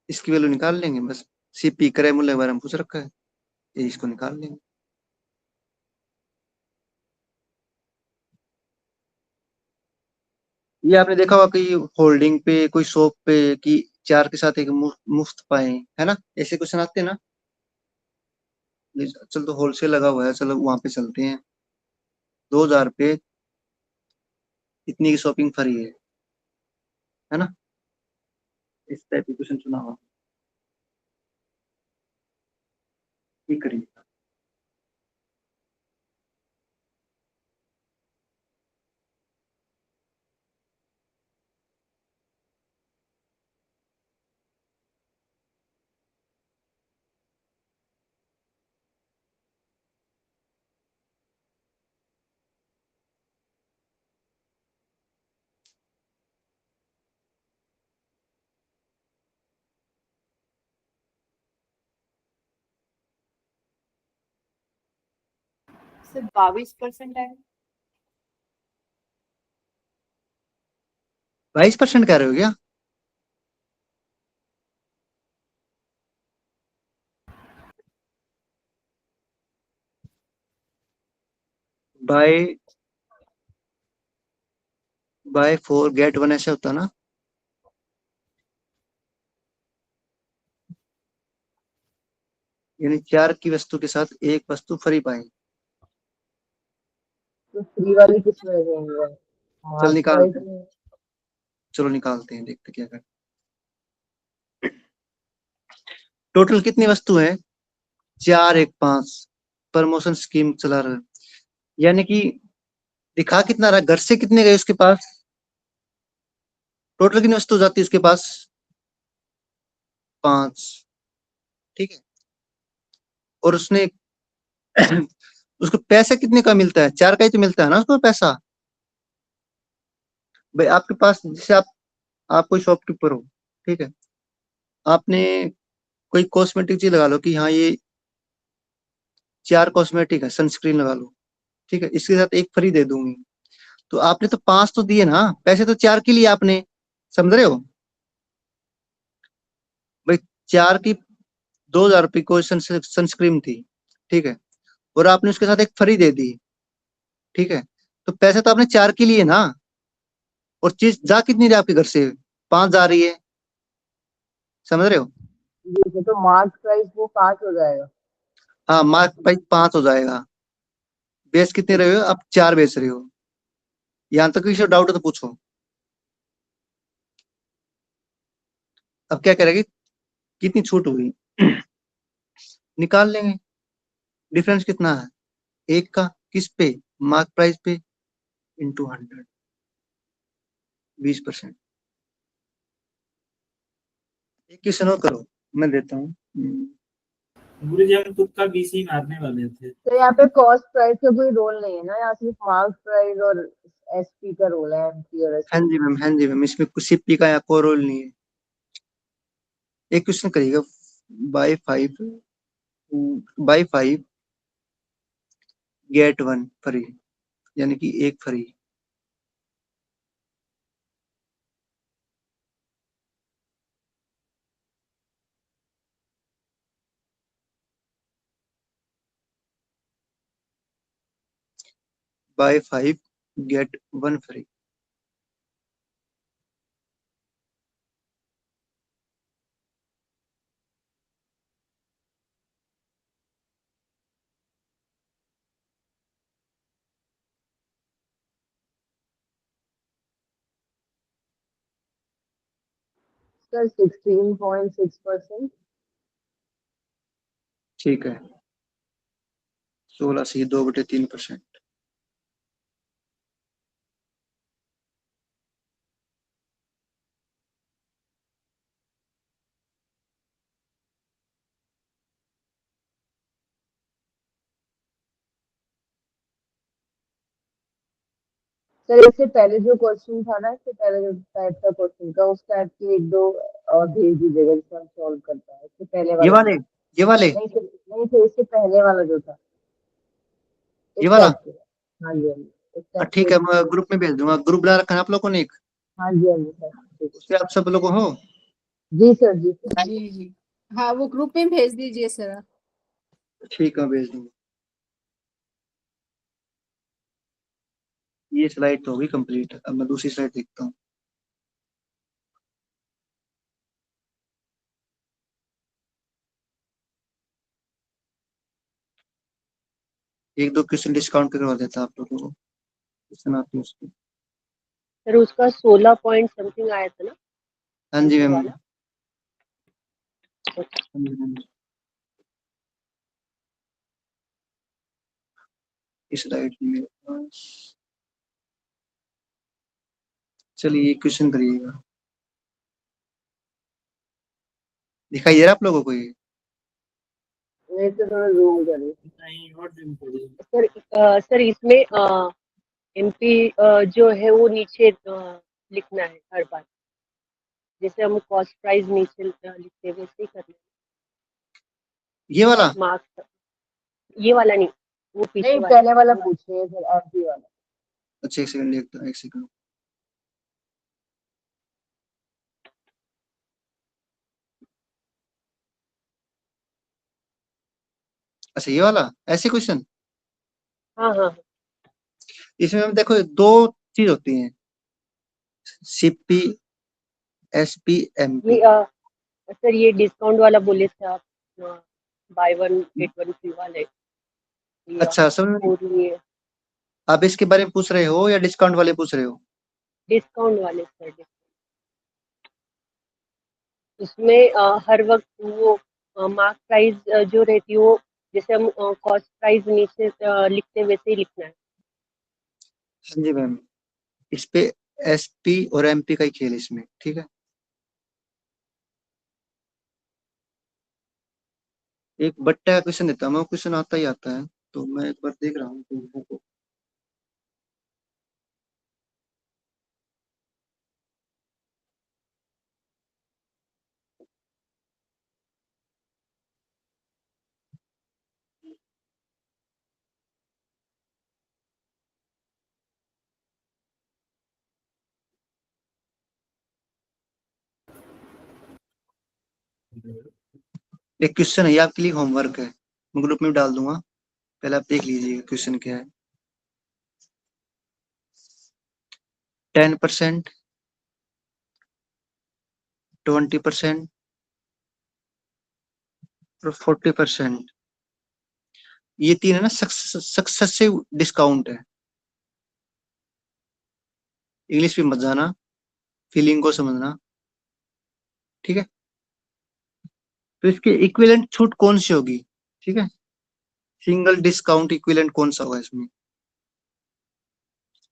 इसकी वैल्यू निकाल लेंगे। बस सीपी क्रय मूल्य के बारे में पूछ रखा है, ये इसको निकाल लेंगे। ये आपने देखा होगा कि होल्डिंग पे, कोई शॉप पे, कि 4 के साथ एक मुफ्त पाए, है ना? ऐसे क्वेश्चन आते हैं ना। चल तो होलसेल लगा हुआ है, चलो वहां पे चलते हैं। 2000 पे इतनी की शॉपिंग फ्री है ना? इस टाइप की क्वेश्चन सुना हुआ, ये करिए। सर 22% आएगा। 22% कह रहे हो क्या? बाय 4 गेट 1 ऐसे होता ना? यानी 4 की वस्तु के साथ एक वस्तु फ्री पाएंगे। तो फ्री वाली किस में रहेंगे? चल मार्क प्राइस निकालते हैं, में। चलो निकालते हैं, देखते क्या करते। टोटल कितनी वस्तु है? 4 1 5। प्रमोशन स्कीम चला रहा है, यानी कि दिखा कितना रहा, घर से कितने गए उसके पास, टोटल कितनी वस्तु जाती है उसके पास? 5। ठीक है। और उसने उसको पैसा कितने का मिलता है? 4 का ही तो मिलता है ना उसको पैसा। भाई आपके पास, जैसे आप कोई शॉपकीपर हो, ठीक है, आपने कोई कॉस्मेटिक चीज लगा लो कि हाँ ये 4 कॉस्मेटिक है, सनस्क्रीन लगा लो, ठीक है, इसके साथ एक फ्री दे दूंगी। तो आपने तो 5 तो दिए ना, पैसे तो 4 के लिए आपने, समझ रहे हो भाई? 4 की 2000 रुपये को सनस्क्रीन थी, ठीक है, और आपने उसके साथ एक फ्री दे दी, ठीक है, तो पैसे तो आपने 4 के लिए ना। और चीज जा कितनी रही आपके घर से? 5 जा रही है, समझ रहे हो? जी सर, तो मार्क प्राइस वो 5 हो जाएगा। हाँ, मार्क प्राइस 5 हो जाएगा। बेच कितने रहे हो आप? 4 बेच रहे हो। यहाँ तक किसी डाउट है तो पूछो। अब क्या करेंगे, कितनी छूट हुई निकाल लेंगे। डिफरेंस कितना है, एक का, किस पे, मार्क प्राइस पे, इंटू 100, 20%। एक क्वेश्चन और करो, मैं देता हूँ। गुरु जी हम तुक्का बीसी मारने वाले थे। तो यहाँ पे कॉस्ट प्राइस का कोई रोल नहीं है ना, यहाँ सिर्फ मार्क प्राइस और एसपी का रोल है, एमपी और हाँ एसपी। जी मैम, हाँ जी मैम, इसमें कुछ सीपी का या कोई रोल नहीं है। एक क्वेश्चन करिएगा, बाय 5 गेट 1 फ्री, यानी कि एक free. Buy 5 get 1 free. Sir 16.6%। ठीक है, 16 से 2/3%। सर इससे पहले जो क्वेश्चन था ना, इससे पहले जो टाइप का क्वेश्चन था, उस टाइप के एक दो और भेज दीजिएगा जिससे हम सॉल्व कर पाए। इससे पहले ये वाला वाले, ये वाले, नहीं सर, नहीं सर, इससे पहले वाला जो था ये इस वाला। टाइप के। हाँ जी, हाँ जी, इस टाइप ठीक के। है, मैं ग्रुप में भेज दूंगा। ग्रुप बना रखा है आप लोगों ने एक, हाँ जी, हाँ जी सर, ठीक उससे आप सब लोग हो। जी सर, जी सर। जी जी, हाँ वो ग्रुप में भेज दीजिए सर आप। ठीक है, भेज दूंगा। ये स्लाइड तो होगी कंप्लीट, अब मैं दूसरी स्लाइड देखता हूँ। एक दो क्वेश्चन डिस्काउंट करवा देता आप लोगों को, क्वेश्चन आते हैं उसके। सर उसका 16 पॉइंट समथिंग आया था ना, हाँ जी MP मैम, वाला। हाँ जी, हाँ जी। इस स्लाइड में चलिए एक क्वेश्चन करिएगा, दिखाई दे रहा आप लोगों को ये? नहीं सर, थोड़ा जूम करिए। नहीं और दिन पड़ी। सर इसमें MP जो है वो नीचे लिखना है हर बार, जैसे हम कॉस्ट प्राइस नीचे लिखते हैं वैसे ही करना ये वाला? है। मार्क्स ये वाला नहीं, वो पीछे नहीं, वाला। पहले वाला पूछ रहे हैं सर, एमपी वाला। अच्छा, एक सेकंड देखता हूँ, एक सेकंड। अच्छा, ये वाला, ऐसे क्वेश्चन। हाँ हाँ, इसमें हम देखो दो चीज होती हैं, सीपी, एसपी, एमपी। ये सर ये डिस्काउंट वाला बोले थे आप, बाय 1 गेट 1 फ्री वाले। ये अच्छा, समझ में नहीं। और ये आप इसके बारे में पूछ रहे हो या डिस्काउंट वाले पूछ रहे हो? डिस्काउंट वाले सर। उसमें हर वक्त वो मार्क प्राइस जो रहती है वो, जैसे हम कॉस्ट प्राइस नीचे लिखते हैं वैसे ही लिखना है। हाँ जी मैम, इस पे एसपी और एमपी का ही खेल इसमें, ठीक है। एक बट्टा का क्वेश्चन देता हूँ मैं, क्वेश्चन आता ही आता है, तो मैं एक बार देख रहा हूँ तो एक क्वेश्चन है, ये आपके लिए होमवर्क है, मैं ग्रुप में डाल दूंगा, पहले आप देख लीजिए क्वेश्चन क्या है। 10%, 20% और 40%, ये तीन है ना सक्सेसिव डिस्काउंट है। इंग्लिश में मत जाना, फीलिंग को समझना, ठीक है। तो इसके इक्विवेलेंट छूट कौन सी होगी, ठीक है, सिंगल डिस्काउंट इक्विवेलेंट कौन सा होगा इसमें,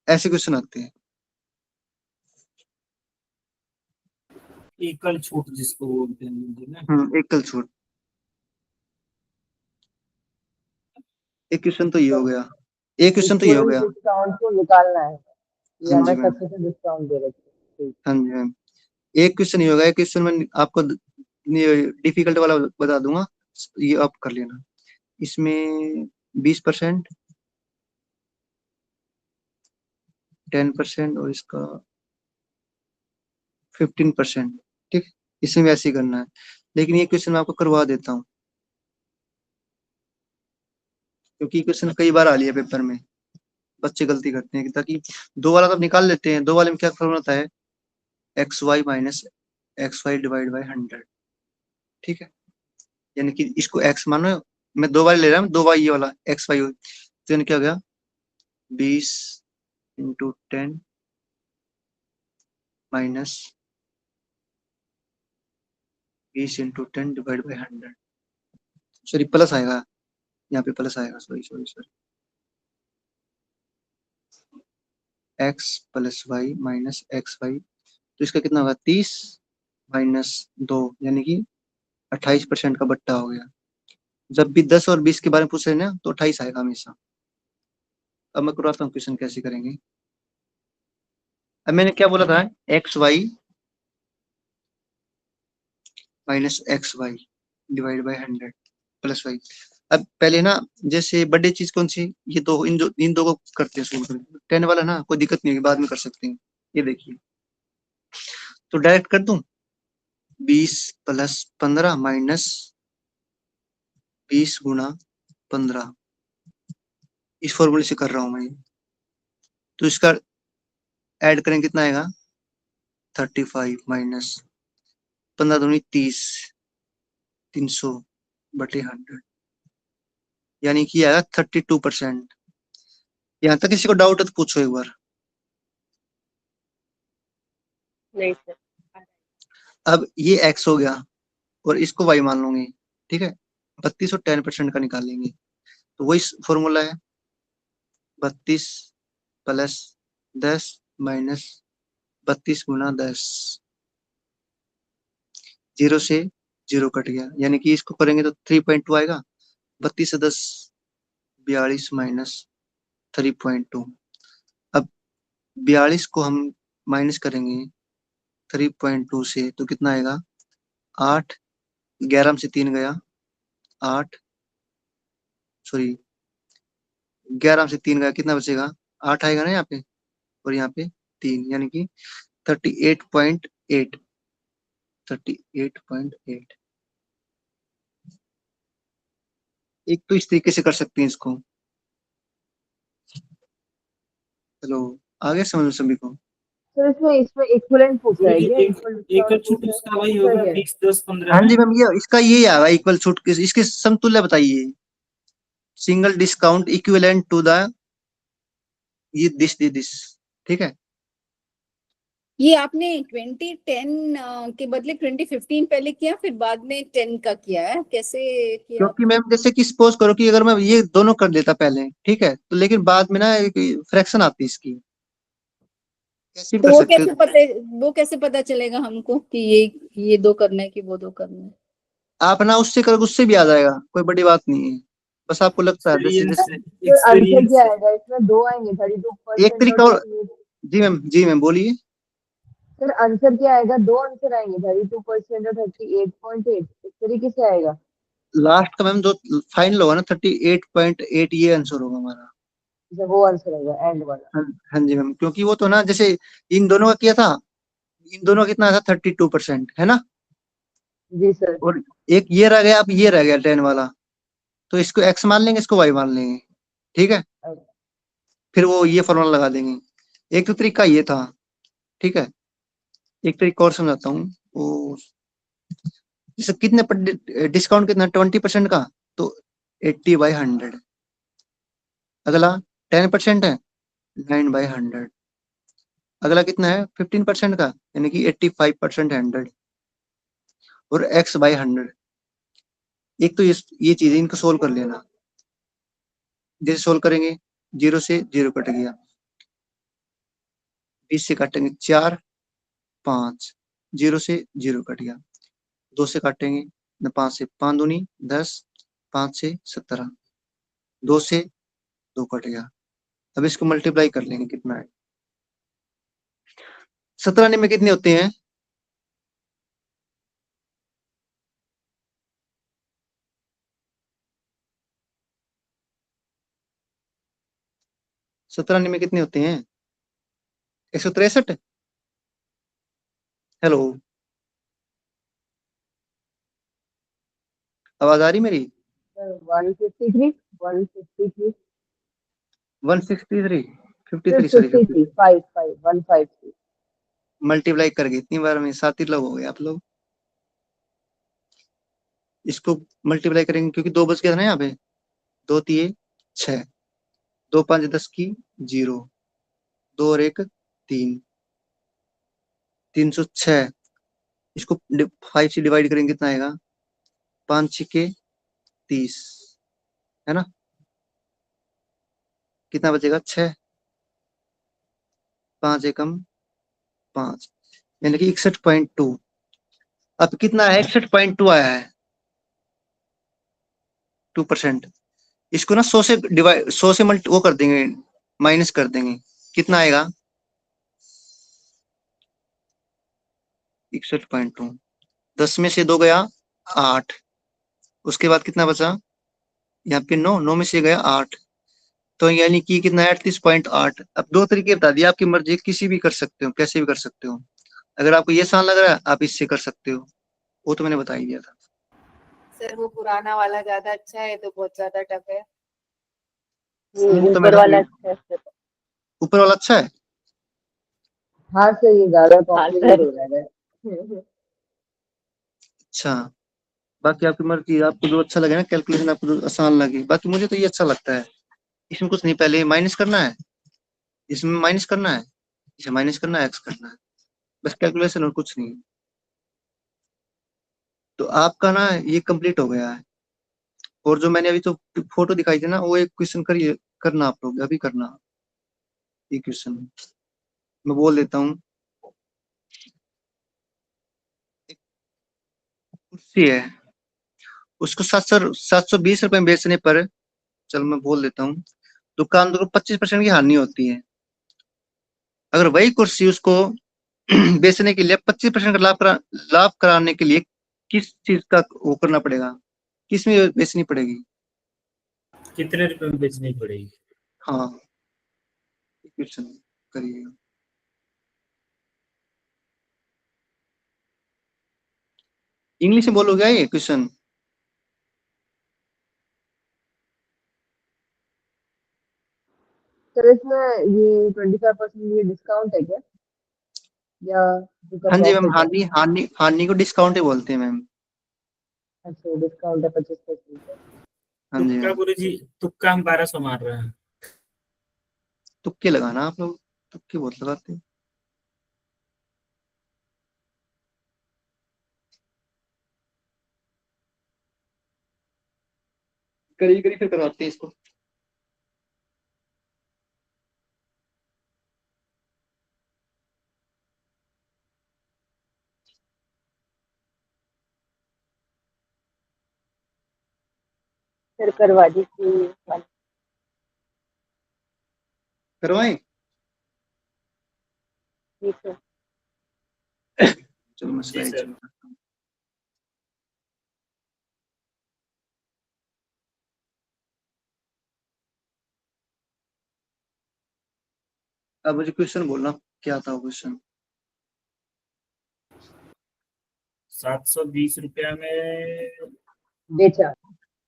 ऐसे क्वेश्चन आते हैं। एकल छूट जिसको बोलते हैं हिंदी में। एकल छूट। एक क्वेश्चन तो ये हो गया, एक क्वेश्चन तो ये हो गया। डिस्काउंट को निकालना है, ये हाँ जी हमें मैम, सबसे से डिस्काउंट दे रखे हैं। हाँ जी मैम, एक क्वेश्चन ये होगा, एक क्वेश्चन मैं आपको डिफिकल्ट वाला बता दूंगा, ये आप कर लेना। इसमें 20%, 10% और इसका 15%, ठीक, इसमें भी ऐसे ही करना है। लेकिन ये क्वेश्चन मैं आपको करवा देता हूँ, क्योंकि क्वेश्चन कई बार आ लिया पेपर में, बच्चे गलती करते हैं, ताकि दो वाला तो निकाल लेते हैं। दो वाले में क्या फॉर्मूला होता है, XY minus XY divide by 100, ठीक है, यानी कि इसको x मानो, मैं दो वाले ले रहा हूँ, दो बार ये वाला XY, तो यानी क्या हो गया, 20 into 10 minus 20 into 10 divide by 100, sorry plus आएगा, यहाँ पे प्लस आएगा, sorry sorry sorry, x plus y minus XY, तो इसका कितना होगा, 30 माइनस 2, यानी कि 28% का बट्टा हो गया। जब भी 10 और 20 के बारे में पूछ रहे हैं ना, तो 28 आएगा हमेशा। अब मैं करवाता हूँ क्वेश्चन कैसे करेंगे। अब मैंने क्या बोला था, XY minus XY divide by 100 plus y. अब पहले ना, जैसे बर्थडे चीज कौन सी, ये दो, इन दो को करते हैं सोल्व। 10 वाला ना कोई दिक्कत नहीं होगी, बाद में कर सकते हैं। ये देखिए, तो डायरेक्ट कर दूं, 20 प्लस 15 माइनस 20 गुना 15, इस फॉर्मूले से कर रहा हूं मैं। तो इसका ऐड करें कितना आएगा, 35 माइनस 15 दूनी 30, 300 बटे 100, यानी कि आएगा 32%। यहाँ तक किसी को डाउट है तो पूछो एक बार। नहीं सर। अब ये x हो गया और इसको y मान लूंगे, ठीक है, 32 और 10% का निकालेंगे, तो वही फॉर्मूला है, 32 प्लस 10 माइनस 32 गुना 10, 0 से 0 कट गया, यानी कि इसको करेंगे तो 3.2 आएगा। 32 से 10 42 माइनस 3.2। अब 42 को हम माइनस करेंगे 3.2 से, तो कितना आएगा, 8, 11 से 3 गया 8, सॉरी 11 से 3 गया, कितना बचेगा, 8 आएगा ना यहाँ पे, और यहाँ पे 3, यानी कि 38.8, 38.8। एक तो इस तरीके से कर सकते हैं इसको। चलो, आगे समझ लो सभी को। सर इसमें इक्विवेलेंट पूछ रहा है क्या? एकल छूट उसका वही होगा, 20 10 15 हाँ में। जी मैम, ये इसका ये आएगा इक्वल छूट, इसके समतुल्य बताइए, single discount equivalent to the ये दिस, ठीक है। ये आपने 2010 के बदले 2015 पहले किया, फिर बाद में 10 का किया है, कैसे किया? क्योंकि मैम जैसे कि सपोज करो कि अगर मैं ये दोनों कर देता पहले, ठीक है, तो लेकिन बाद में ना फ्रैक्शन आती है इसकी, कैसे भी तो कर वो सकते हो। वो कैसे पता चलेगा हमको कि ये दो करना है कि वो दो करना है? आप ना उससे करोगे उससे भी आ जाएगा, कोई बड़ी बात नहीं है, बस आपको लगता है जैसे एक्सपीरियंस जैसे। तो आंसर एक्सपीरियंस क्या आएगा इसमें? दो आएंगे, 32% एक तरीका और और, 38। जी मैम बोलिए। सर आंसर क्या आएगा? दो आंसर आएंगे, 32% और 38.8, इस तरीके से आएगा। लास्ट का मैम जो फाइनल होगा ना 38.8, ये आंसर होगा हमारा। जब वो आंसर होगा एंड वाला। हाँ, हाँ जी मैम, क्योंकि वो तो ना जैसे इन दोनों का किया था, इन दोनों का कितना था, 32% है ना, जी सर। और एक ये रह गया, अब ये रह गया 10 वाला, तो इसको x मान लेंगे, इसको y मान लेंगे, ठीक है, फिर वो ये फॉर्मूला लगा देंगे। एक तो तरीका ये था, ठीक है, एक तरीका और समझाता हूँ। वो जैसे कितने पर डिस्काउंट कितना, 20% का, तो 80/100। अगला 10% है, 9/100। अगला कितना है, 15% का, यानी कि 85% 100, और x/100, एक तो ये चीजें इनको सोल्व कर लेना। जैसे सोल्व करेंगे 0 से 0 कट गया, 20 से काटेंगे 4 5, 0 से 0 कट गया, 2 से काटेंगे 5 से 5 दूनी 10, 5 से 17, 2 से 2 कट गया। अब इसको मल्टीप्लाई कर लेंगे कितना है। 17 में कितने होते हैं? सत्रह में कितने होते हैं? 163। हेलो, आवाज आ रही मेरी? 153 153 163 53 सॉरी 53 55 153 मल्टीप्लाई कर गए इतनी बार में 7 ही लोग हो गए आप लोग। इसको मल्टीप्लाई करेंगे क्योंकि 2 बच गया था ना यहाँ पे, 2 3 6, 2 5 10 की 0, 2 और 1 3, 306। इसको 5 से डिवाइड करेंगे कितना आएगा? 5 6 30, है ना? कितना बचेगा? 6, 5 एकम 5, यानी कि 61.2। अब कितना है? 61.2 आया है, 2%। इसको ना 100 से डिवाइड 100 से वो कर देंगे, माइनस कर देंगे, कितना आएगा? 61.2। 10 में से 2 गया 8, उसके बाद कितना बचा? यहाँ पे 9 में से गया 8, तो यानी कि कितना है? 38.8। अब 2 तरीके बता दिए, आपकी मर्जी, किसी भी कर सकते हो, कैसे भी कर सकते हो। अगर आपको ये आसान लग रहा है आप इससे कर सकते हो, वो तो मैंने बता ही दिया था। सर वो पुराना वाला ज्यादा अच्छा है तो बहुत ज्यादा टफ है। तो ऊपर मैडम वाला अच्छा है सर। ऊपर वाला अच्छा है। हाँ सर, ये ज्यादा हाँ कॉम्प्लिकेटेड सर। हो जा रहा है। अच्छा, बाकी आपकी मर्जी, आपको जो अच्छा लगे ना, कैलकुलेशन आपको जो आसान लगे। बाकी मुझे तो ये अच्छा लगता है। इसमें कुछ नहीं, पहले माइनस करना है, इसमें माइनस करना है, इसे माइनस करना है, एक्स करना है, बस कैलकुलेशन और कुछ नहीं। तो आपका ना ये कंप्लीट हो गया है। और जो मैंने अभी तो फोटो दिखाई थी ना, वो एक क्वेश्चन करिए, करना आप लोग अभी करना। ये क्वेश्चन मैं बोल देता हूँ। एक कुर्सी है, उसको 720 रुपए में बेचने पर, चल मैं बोल देता हूँ, दुकानदार को 25% की हानि होती है। अगर वही कुर्सी उसको बेचने के लिए 25% का लाभ कराने के लिए किस चीज का वो करना पड़ेगा, किस में बेचनी पड़ेगी? कितने रुपए में बेचनी पड़ेगी? हाँ, क्वेश्चन करिए। इंग्लिश में बोलोगे ये क्वेश्चन? सर इसमें ये 25% ये डिस्काउंट है क्या, या इसका हाँ जी मैम, प्रॉफिट है? हानि हानि हानि को डिस्काउंट ही बोलते हैं मैम। अच्छा, डिस्काउंट है 25%। हाँ जी तुक्का मैम, गुरुजी, तुक्का हम 1200 मार रहे हैं। तुक्के लगाना आप लोग, तुक्के बहुत लगाते हैं। करी करी फिर करवाते हैं इसको। सर करवा दीजिए। करवाएं? जी सर। चलो मैं जी स्लाइड सर। शुरू करता हूँ। अब मुझे क्वेश्चन बोलना, क्या था क्वेश्चन? 720 रुपया में बेचा।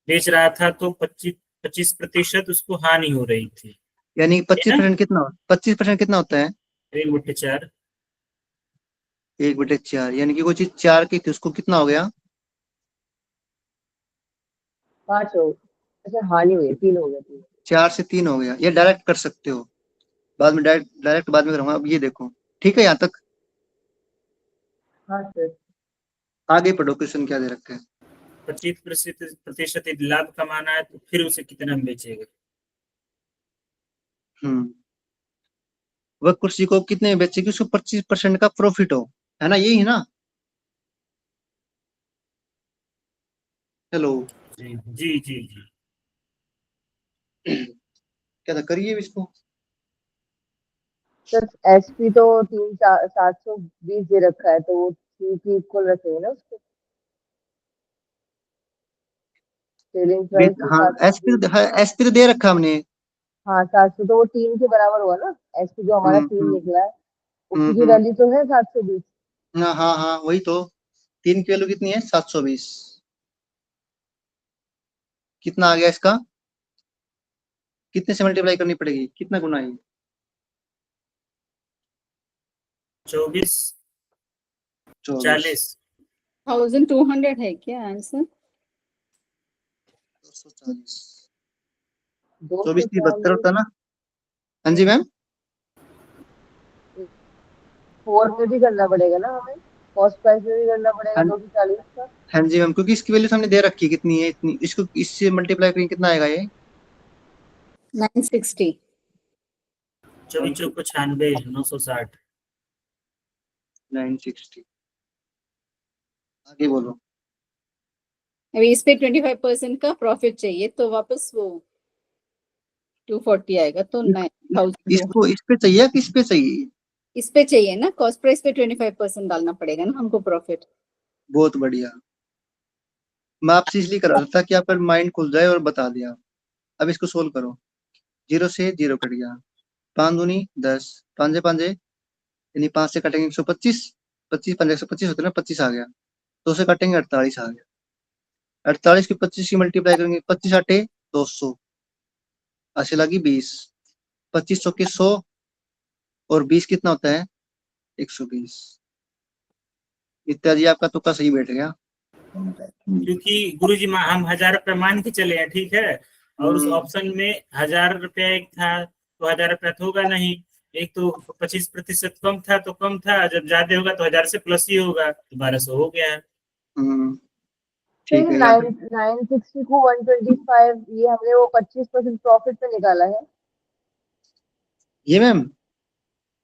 बेच रहा था तो 25% उसको हानि हो रही थी, यानी है ना? 25% कितना, 25% कितना होता है? 1/4। 1/4, यानी कि कोई चीज 4 की थी, उसको कितना हो गया? 5 हो, अच्छा हानि हुई 3 हो गया, 3। 4 से 3 हो गया। ये डायरेक्ट कर सकते हो, बाद में डायरेक्ट बाद में करूंगा। अब ये देखो, ठीक है यहाँ तक? हाँ सर। आगे पढ़ो, क्वेश्चन क्या दे रखा है? 25% यदि लाभ कमाना है तो फिर उसे कितना में बेचेगा? वह कुर्सी को कितने में बेचेगी, उसको 25% का प्रॉफिट हो, है ना, यही है ना। हेलो। जी जी जी जी। क्या था, करिए इसको। सर एसपी तो 720 दे रखा है, तो वो 3 की इक्वल रखेंगे ना उसको। सेलिंग प्राइस तो हाँ, 720। एसपी तो दे रखा हमने। हाँ 700, तो वो 3 के बराबर हुआ ना। एसपी जो हमारा 3 हम्म निकला है, उसकी भी हम्म। वैल्यू तो है 720। हाँ हाँ हाँ, वही तो। 3 की वैल्यू कितनी है, 720। कितना आ गया इसका, कितने से मल्टीप्लाई करनी पड़ेगी, कितना गुना है? 24 24। 40। 1200 है क्या आंसर? 240। 24 की 72 240। होता ना। हाँ जी मैम। 4 में भी करना पड़ेगा ना हमें, कॉस्ट प्राइस में भी करना पड़ेगा हाँ 240 का। हाँ जी मैम, क्योंकि इसकी वैल्यू तो हमने दे रखी है कितनी है, इतनी, इसको इससे मल्टीप्लाई करेंगे कितना आएगा ये? 960। 24 चौको 96, 960। 960। आगे बोलो। अभी इस पे 25% का प्रॉफिट चाहिए, तो वापस वो 240 आएगा, तो 9200। इसको इस पे चाहिए कि इस पे चाहिए? इस पे चाहिए ना, कॉस्ट प्राइस पे 25% डालना पड़ेगा ना हमको प्रॉफिट। बहुत बढ़िया। मैं आपसे इसलिए कर रहा था ताकि आपका माइंड खुल जाए और बता दिया। अब इसको सोल्व करो। 0 से 0 कट गया, 5 दूनी 10, पांजे पांजे, यानी 5 से कटेंगे 125, 25 पंजे 125 होते हैं ना, 25 आ गया। 2 से काटेंगे 48 आ गया। 48 की 25 की मल्टीप्लाई करेंगे, 25 आटे 200, अस्सी लगी 20, 25 सौ के 100, और 20 कितना होता है, 120। इत्यादि आपका तुक्का सही बैठ गया। क्योंकि गुरुजी हम 1000 रुपये मान के चले हैं, ठीक है, और उस हम्म, ऑप्शन में 1000 रुपया एक था, तो 1000 रुपया तो होगा नहीं। एक तो 25% कम था तो कम था, जब ज्यादा होगा तो 1000 से प्लस ही होगा, तो 1200 हो गया है। हम्म, तो ठीक ये है यहाँ पे। 960 को 125, ये हमने वो 25% प्रॉफिट पे निकाला है। ये मैम,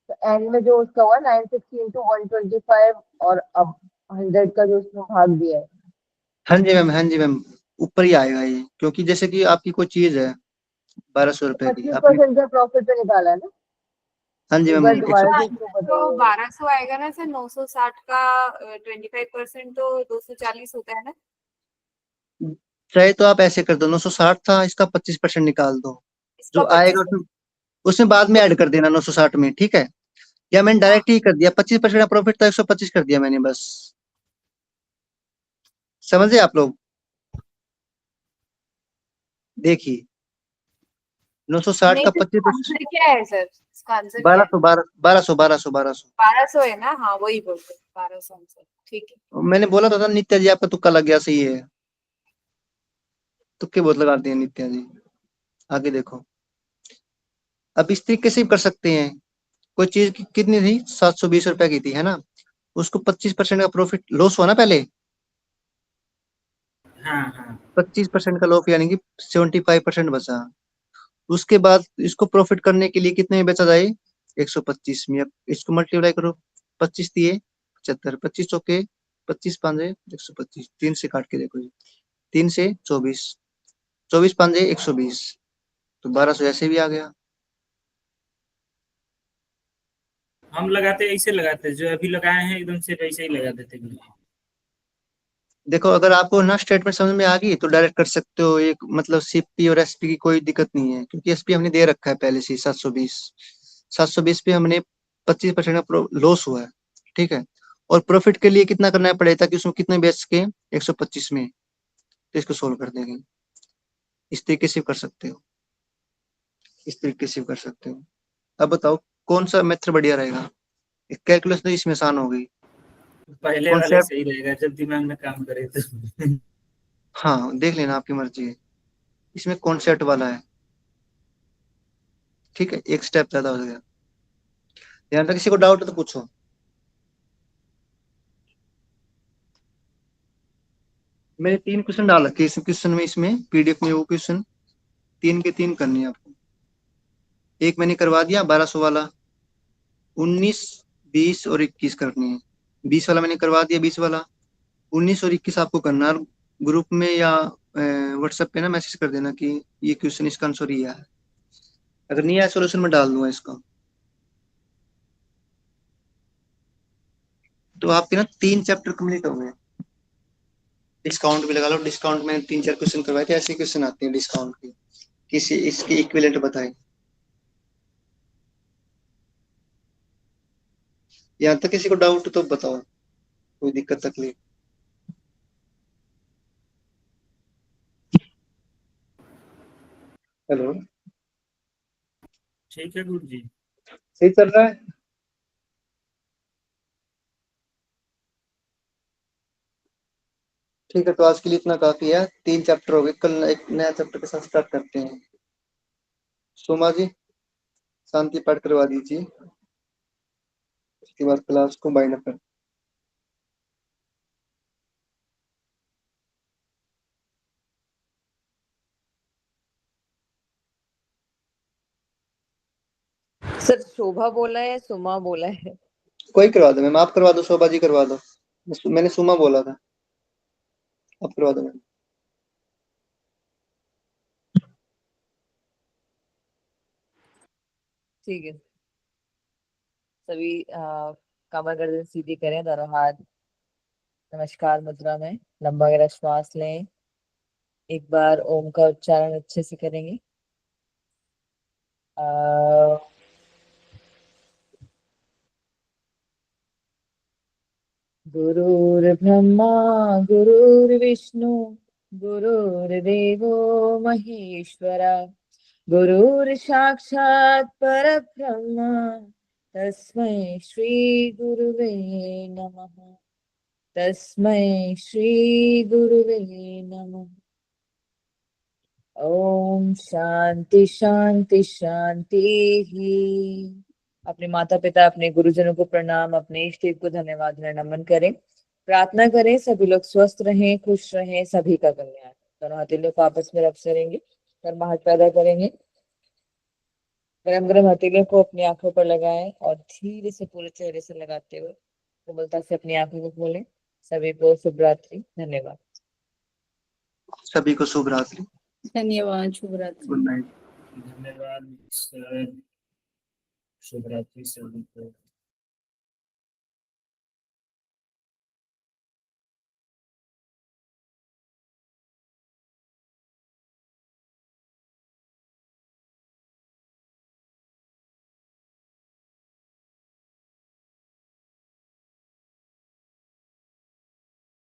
तो एंड में जो उसका हुआ 960 इंटू 125, और अब 100 का जो उसमें भाग दिया है। हाँ जी मैम, हाँ जी मैम, ऊपर ही आएगा ये, क्योंकि जैसे कि आपकी कोई चीज है 1200 तो रुपए की, आपने। 25% का प्रॉफिट पे निकाला है ना। हाँ जी एक मैम, बार नहीं, दोबारा एक से इसको तो बताइए। 1200 आएगा ना सर, 960 का 25% तो 240 होता है ना। चाहे तो आप ऐसे कर दो, 960 था, इसका 25% निकाल दो, इसका जो आएगा 25। उसमें उसमें बाद में ऐड कर देना 960 में, ठीक है। या मैंने हाँ, डायरेक्ट ही कर दिया, 25% का प्रॉफिट था, 125 कर दिया मैंने बस। समझे आप लोग? देखिए, 960 नहीं का तो इसका 25%, आंसर क्या है सर, इसका आंसर क्या बारह है? सौ बारह 1200 1200 है ना, हाँ वही बोलते हैं 1200 आंसर, ठीक है। मैंने बोला था ना, नित्या जी आपका तुक्का लग गया, सही है। तुक्के बहुत लगा दिए नित्या जी। आगे देखो। अब इस तरीके से भी कर सकते हैं। कोई चीज कितनी थी, 720 रुपए की थी, है ना। उसको 25% का प्रॉफिट लॉस हुआ ना पहले। हाँ हाँ। 25% का लॉस, यानी कि 75% बचा। उसके बाद इसको प्रॉफिट करने के लिए कितने में बेचा जाए, 125 में। अब इसको मल्टीप्लाई करो, 25 दिए 75, 25 चौके 25 पांजे 125, 3 से काट के देखो जी, 3 से 24, 24 पांजे 120, तो 1200 ऐसे भी आ गया। हम लगाते ऐसे लगाते, जो अभी लगाए हैं एकदम से वैसे ही लगा देते गुरुजी। देखो, अगर आपको ना स्टेटमेंट समझ में आ गई तो डायरेक्ट कर सकते हो, एक मतलब सीपी और एसपी की कोई दिक्कत नहीं है, क्योंकि एसपी हमने दे रखा है पहले से 720 पे हमने 25% का लॉस हुआ है, ठीक है। और प्रॉफिट के लिए कितना करना पड़ेगा, ताकि उसमें कितने बेच के 125 में, तो इसको सोल्व कर देंगे। इस तरीके से कर सकते हो, इस तरीके से कर सकते हो। अब बताओ कौन सा मेथड बढ़िया रहेगा। कैलकुलस तो इसमें आसान हो गई। पहले वाला ही कॉन्सेप्ट, सही रहेगा, जब दिमाग में काम करे तो। हाँ देख लेना, आपकी मर्जी है। इसमें कॉन्सेप्ट वाला है, ठीक है, एक स्टेप ज्यादा हो गया। ध्यान रख, किसी को डाउट है तो पूछो। मैंने 3 क्वेश्चन डाल रखे इस क्वेश्चन में, इसमें पीडीएफ में वो क्वेश्चन 3 के 3 करनी है आपको। एक मैंने करवा दिया 1200 वाला, 19, 20 और 21 करनी है। 20 वाला मैंने करवा दिया, 20 वाला। 19 और 21 आपको करना है। ग्रुप में या व्हाट्सएप पे ना मैसेज कर देना कि ये क्वेश्चन इसका आंसर ये है। अगर नहीं आया सोल्यूशन में डाल दूंगा इसका। तो आपके ना 3 चैप्टर कंप्लीट हो गए। डिस्काउंट भी लगा लो, डिस्काउंट में 3-4 क्वेश्चन करवाए थे, ऐसे क्वेश्चन आते हैं डिस्काउंट के, किसी इसके इक्विवेलेंट बताएं। यहाँ तक किसी को डाउट तो बताओ, कोई दिक्कत तकलीफ। हेलो, ठीक है गुरु जी। सही चल रहा है? ठीक है, तो आज के लिए इतना काफी है। 3 चैप्टर हो गए, कल एक नया चैप्टर के साथ स्टार्ट करते हैं। सोमा जी शांति पाठ करवा दीजिए, उसके बाद क्लास को बाइंड अप कर। सर शोभा बोला है या सुमा बोला है? कोई करवा दो मैम, आप करवा दो, शोभा जी करवा दो। मैंने सुमा बोला था, आप करवा दो मैम। ठीक है। सभी कमर गर्दन सीधी करें, दोनों हाथ नमस्कार मुद्रा में, लंबा गहरा श्वास लें। एक बार ओम का उच्चारण अच्छे से करेंगे। गुरुर्ब्रह्मा गुरुर्विष्णु गुरुर्देवो महेश्वरा, गुरुर्साक्षात् परब्रह्म तस्मै श्री गुरुवे नमः। तस्मै श्री गुरुवे नमः। ओम शांति शांति शांति ही। अपने माता पिता, अपने गुरुजनों को प्रणाम, अपने इष्ट देव को धन्यवाद नमन करें। प्रार्थना करें सभी लोग स्वस्थ रहें, खुश रहें, सभी का कल्याण। दोनों हथेलियों को आपस में रब करेंगे, गर्माहट पैदा करेंगे। गरम गरम हथेलियों को अपनी आंखों पर लगाएं और धीरे से पूरे चेहरे से लगाते हुए कोमलता से अपनी आंखों को खोलें। सभी को शुभ रात्रि, धन्यवाद। सभी को शुभ रात्रि, धन्यवाद, शुभ रात्रि। Good night. धन्यवाद सर, शुभ रात्रि सभी को।